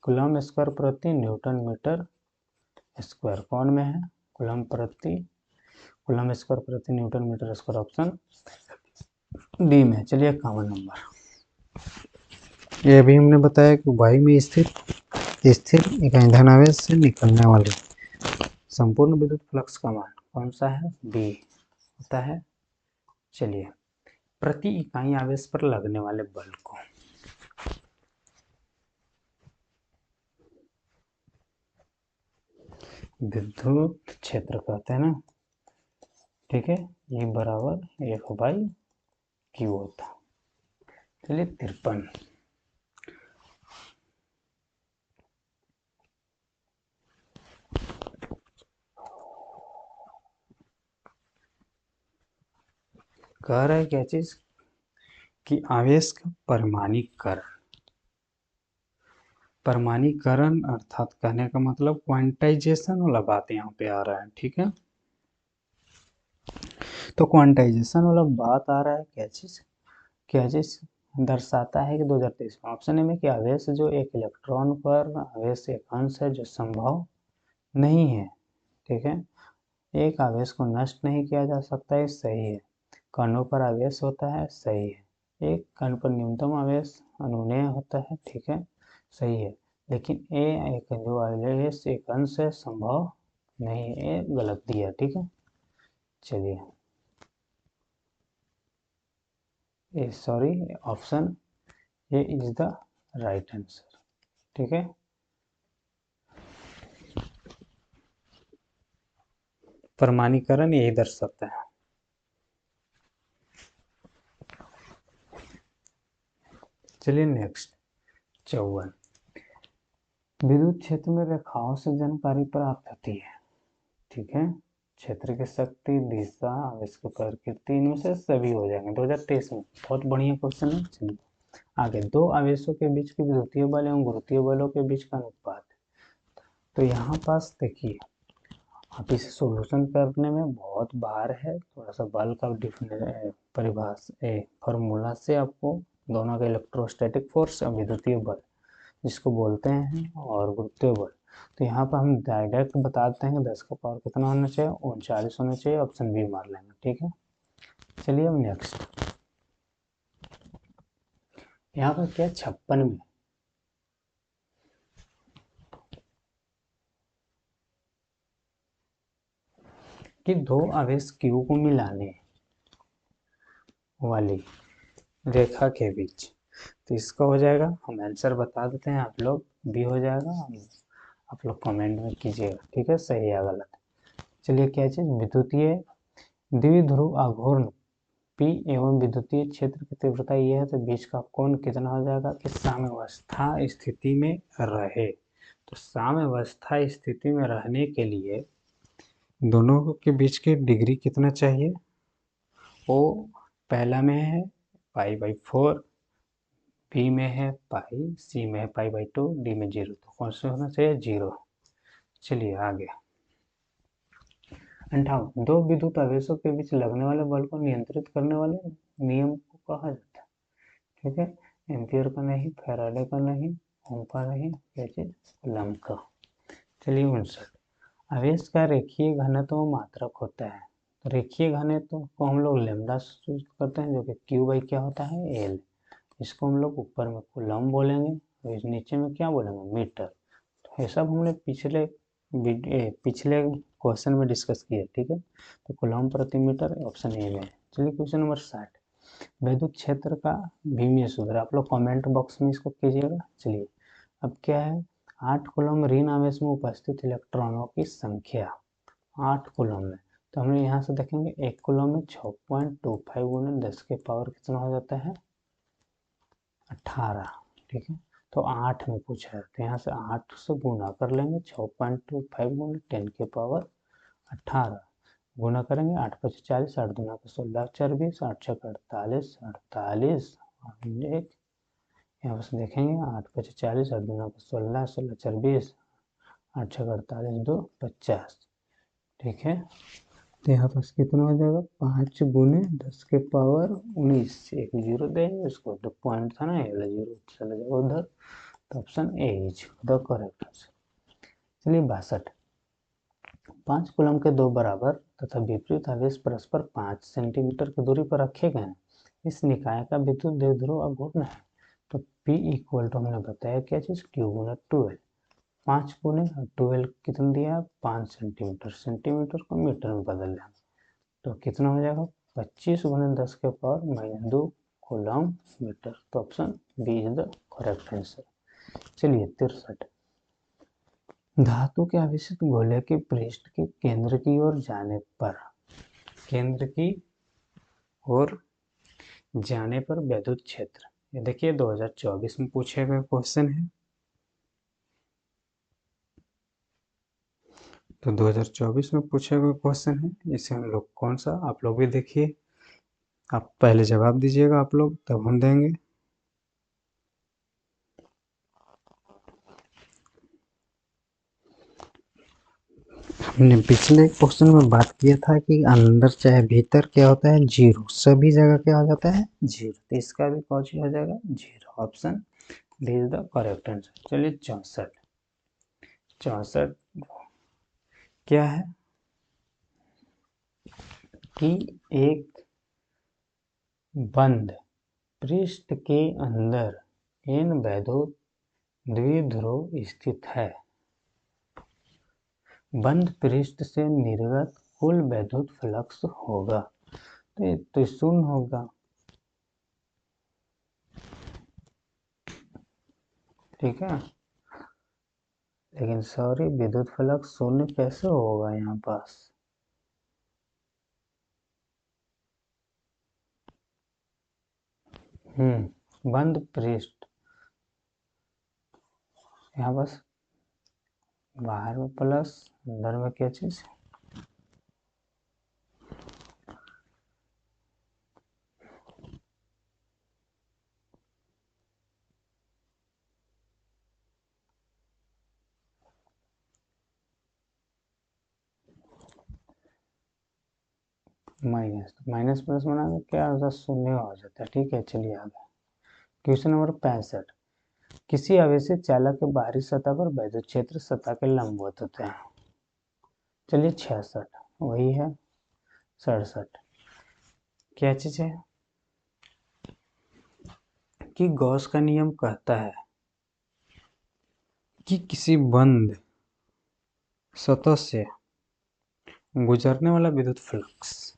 कूलम स्क्वायर प्रति न्यूटन मीटर स्क्वायर कौन में है, कूलम स्क्वायर प्रति newton metre square, option D में। चलिए 51 नंबर, ये अभी हमने बताया कि वायु में स्थिर इकाई धनावेश से निकलने वाली संपूर्ण विद्युत फ्लक्स का मान कौन सा है, बी होता है। चलिए प्रति इकाई आवेश पर लगने वाले बल को विद्युत क्षेत्र कहते हैं ना, ठीक है, ये बराबर 1/Q होता। चलिए 53, कह रहा है क्या चीज कि आवेश का परमाणुकरण अर्थात कहने का मतलब क्वांटाइजेशन वाला बात यहाँ पे आ रहा है, ठीक है। तो क्वांटाइजेशन वाला बात आ रहा है, क्या चीज दर्शाता है कि 2023 में ऑप्शन ए में कि आवेश जो एक इलेक्ट्रॉन पर आवेश एक अंश है जो संभव नहीं है, ठीक है। एक आवेश को नष्ट नहीं किया जा सकता है, सही है। कणों पर आवेश होता है, सही है। एक कण पर न्यूनतम आवेश अनुमेय होता है, ठीक है, सही है। लेकिन एक जो आवेश एक अंश है संभव नहीं, ये गलत दिया, ठीक है। चलिए sorry, option A is the right answer, ठीक है। परमाणुकरण यही दर्शाता है। चलिए नेक्स्ट 54, विद्युत क्षेत्र में रेखाओं से जानकारी प्राप्त होती है, ठीक है। क्षेत्र की शक्ति, दिशा, आवेश की प्रकृति, इनमें से सभी हो जाएंगे 2023 में। बहुत बढ़िया क्वेश्चन है। चलिए आगे, दो आवेशों के बीच के विद्युतीय बल एवं गुरुत्वीय बलों के बीच का अनुपात। तो यहाँ पास देखिए, आप इसे सोल्यूशन करने में बहुत बार है, थोड़ा सा बल का परिभाषा फॉर्मूला से आपको दोनों का इलेक्ट्रोस्टैटिक फोर्स और विद्युतीय बल जिसको बोलते हैं और गुरुत्वीय बल, तो यहाँ पर हम डायरेक्ट बताते हैं 10 का पावर कितना होना चाहिए, 39 होना चाहिए, ऑप्शन बी मार लेंगे, ठीक है। चलिए अब नेक्स्ट, यहाँ पर क्या 56 में कि दो आवेश Q को मिलाने वाली रेखा के बीच, तो इसका हो जाएगा, हम आंसर बता देते हैं, आप लोग भी हो जाएगा, आप लोग कमेंट में कीजिएगा, ठीक है, सही या गलत। चलिए क्या चीज, विद्युतीय द्विध्रुव आघूर्ण P एवं विद्युतीय क्षेत्र की तीव्रता ये है, तो बीच का कोण कितना हो जाएगा कि साम्यावस्था स्थिति में रहे। तो साम्यावस्था स्थिति में रहने के लिए दोनों के बीच के डिग्री कितना चाहिए, वो पहला में है π/4, बी में है पाई, सी में है π/2, डी में 0, तो कौन सा होना चाहिए, 0। चलिए आगे 58, दो विद्युत आवेशों के बीच लगने वाले बल को नियंत्रित करने वाले नियम को कहा जाता है, ठीक है। एम्पियर का नहीं, फैराडे का नहीं, ओम का नहीं, क्या चीज, कूलम्ब का। चलिए 59, आवेश का रेखीय घनत्व मात्रक होता है। तो रेखीय घनत्व को हम लोग लेमडा सूचित करते हैं, जो कि Q/क्या होता है, L। इसको हम लोग ऊपर में कूलम बोलेंगे और इस नीचे में क्या बोलेंगे, मीटर। तो ये सब हमने पिछले क्वेश्चन में डिस्कस किया, ठीक है। तो कूलम प्रति मीटर ऑप्शन ए में है। चलिए क्वेश्चन नंबर 60, विद्युत क्षेत्र का भीमीय सूत्र। आप लोग कमेंट बॉक्स में इसको कीजिएगा। चलिए अब क्या है, 8 कूलम ऋण आवेश में उपस्थित इलेक्ट्रॉनों की संख्या 8 कूलम में। तो हम यहाँ से देखेंगे 1 कूलम में 6.25 गुने 10 के पावर कितना हो जाता है, 18, ठीक है। तो 8 में पूछा है तो यहाँ से 8 से गुना कर लेंगे, 6.25 गुने 10 के पावर 18 गुना करेंगे, 8 5 40, 8 दूना 16 4 20, 8 6 48, 48 एक यहाँ से देखेंगे 8 5 40, 8 दूना 16, 16 4 20, 8 6 48 2 50, ठीक है। तो यहाँ पास कितना हो जाएगा, 5 गुने 10 के पावर 19, एक जीरो देंगे उसको, तो पॉइंट था ना, ये वाला जीरो चला जाएगा उधर। तो option A is the correct answer. चलिए 62, 5 कूलम के दो बराबर तथा विपरीत आवेश परस्पर 5 सेंटीमीटर की दूरी पर रखे गए हैं। इस निकाय का विद्युत द्विध्रुव अघूर्ण है। तो P इक्वल टू हमने बताया क्या चीज, Q गुना 12, 5 गुने 12 कितना दिया, 5 सेंटीमीटर, सेंटीमीटर को मीटर में बदल लेंगे तो कितना हो जाएगा, 25 गुने 10 के पावर -2 कूलम मीटर। तो option B is the correct answer. चलिए 63, धातु के आवेशित गोले के पृष्ठ के केंद्र की ओर जाने पर, केंद्र की ओर जाने पर विद्युत क्षेत्र, ये देखिए 2024 में पूछे गए क्वेश्चन है। तो 2024 में पूछे गए क्वेश्चन है, इसे हम लोग कौन सा, आप लोग भी देखिए, आप पहले जवाब दीजिएगा आप लोग, तब हम देंगे। हमने पिछले क्वेश्चन में बात किया था कि अंदर चाहे भीतर क्या होता है, जीरो, सभी जगह क्या हो जाता है, जीरो। तो इसका भी कौन सी हो जाएगा, zero. Option D is the correct answer. चलिए 64, 64 क्या है कि एक बंद पृष्ठ के अंदर इन वैद्युत द्विध्रुव स्थित है। बंद पृष्ठ से निर्गत कुल वैद्युत फ्लक्स होगा, तो शून्य होगा, ठीक है। लेकिन सॉरी, विद्युत फ्लक्स शून्य कैसे होगा यहाँ पास, बंद पृष्ठ, यहाँ बस बाहर में प्लस, अंदर में क्या चीज, माइनस, माइनस प्लस बनाकर क्या होता, शून्य हो जाता है, ठीक है। चलिए आगे क्वेश्चन नंबर 65, किसी आवेशित चालक के बाहरी सतह पर विद्युत क्षेत्र सतह के लंबवत होते हैं। चलिए 66 वही है, 67 क्या चीज है कि गॉस का नियम कहता है कि किसी बंद सतह से गुजरने वाला विद्युत फ्लक्स,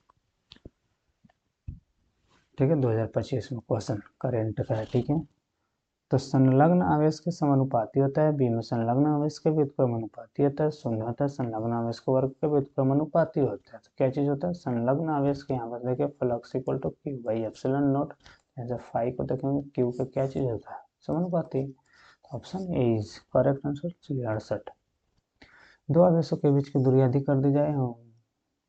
ठीक है, 2025 में क्वेश्चन करेंट का है, ठीक है। तो संलग्न आवेश के समानुपाती होता है, बी में संलग्न आवेश के व्युत्क्रमानुपाती होता है, शून्य होता है, संलग्न आवेश के वर्ग के व्युत्क्रमानुपाती होता है। तो क्या चीज होता है, संलग्न आवेश के, यहाँ पर देखिए flux equal to Q by epsilon naught, जैसे फाई को देखेंगे क्यू का क्या चीज होता है, समानुपाती। Option A is correct answer. चलिए 68, दो आवेशों के बीच की दूरी अधिक कर दी जाए,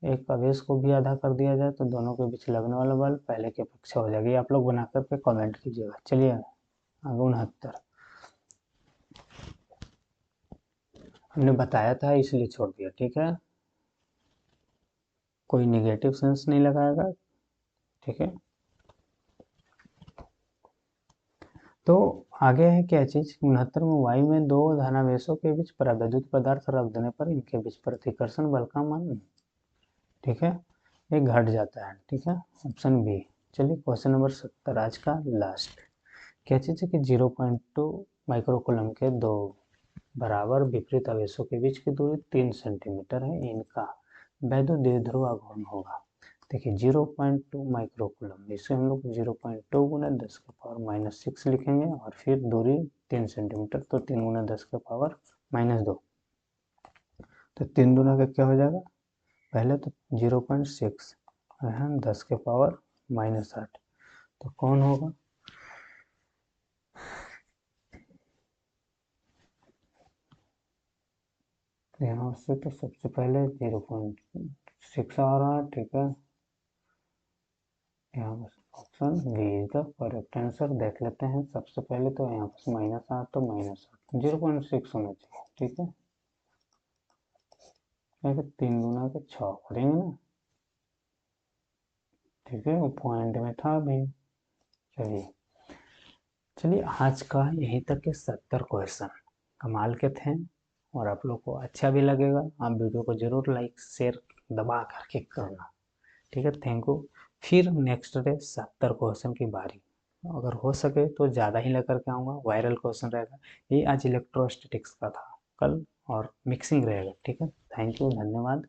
एक आवेश को भी आधा कर दिया जाए, तो दोनों के बीच लगने वाला बल पहले के अपेक्षा हो जाएगी। आप लोग बना करके कमेंट कीजिएगा। चलिए 69, हमने बताया था इसलिए छोड़ दिया, ठीक है, कोई निगेटिव सेंस नहीं लगाएगा, ठीक है। तो आगे है क्या चीज, 69 में वायु में दो धनावेशों के बीच परावैद्युत पदार्थ रख देने पर इनके बीच प्रतिकर्षण बल का मान, ठीक है, ये घट जाता है, ठीक है। Option B. चलिए क्वेश्चन नंबर 70 आज का लास्ट, क्या चीज़ है कि 0.2 माइक्रोकूलम के दो बराबर विपरीत आवेशों के बीच की दूरी 3 सेंटीमीटर है, इनका वैद्युत द्विध्रुव आघूर्ण होगा। देखिए 0.2 माइक्रोकूलम, इसे हम लोग 0.2 गुना 10 का पावर माइनस 6 लिखेंगे और फिर दूरी 3 सेंटीमीटर, तो 3 गुना 10 का पावर माइनस 2, तो 3 दूना का क्या हो जाएगा, पहले तो 0.6 और हम 10 के पावर माइनस 8, तो कौन होगा, यहाँ से तो सबसे पहले 0.6 आ रहा है, ठीक है, यहाँ पर option B is the correct answer. देख लेते हैं, सबसे पहले तो यहाँ पर -8 तो -8 0.6 होना चाहिए, ठीक है, अगर 3 गुना के 6 करेंगे ना, ठीक है, वो पॉइंट में था भी। चलिए चलिए आज का यहीं तक के 70 क्वेश्चन कमाल के थे और आप लोग को अच्छा भी लगेगा। आप वीडियो को जरूर लाइक शेयर दबा करके करना, ठीक है, थैंक यू। फिर नेक्स्ट डे 70 क्वेश्चन की बारी, अगर हो सके तो ज़्यादा ही लेकर के आऊँगा, वायरल क्वेश्चन रहेगा। ये आज इलेक्ट्रोस्टैटिक्स का था, कल और मिक्सिंग रहेगा, ठीक है, थैंक यू, धन्यवाद।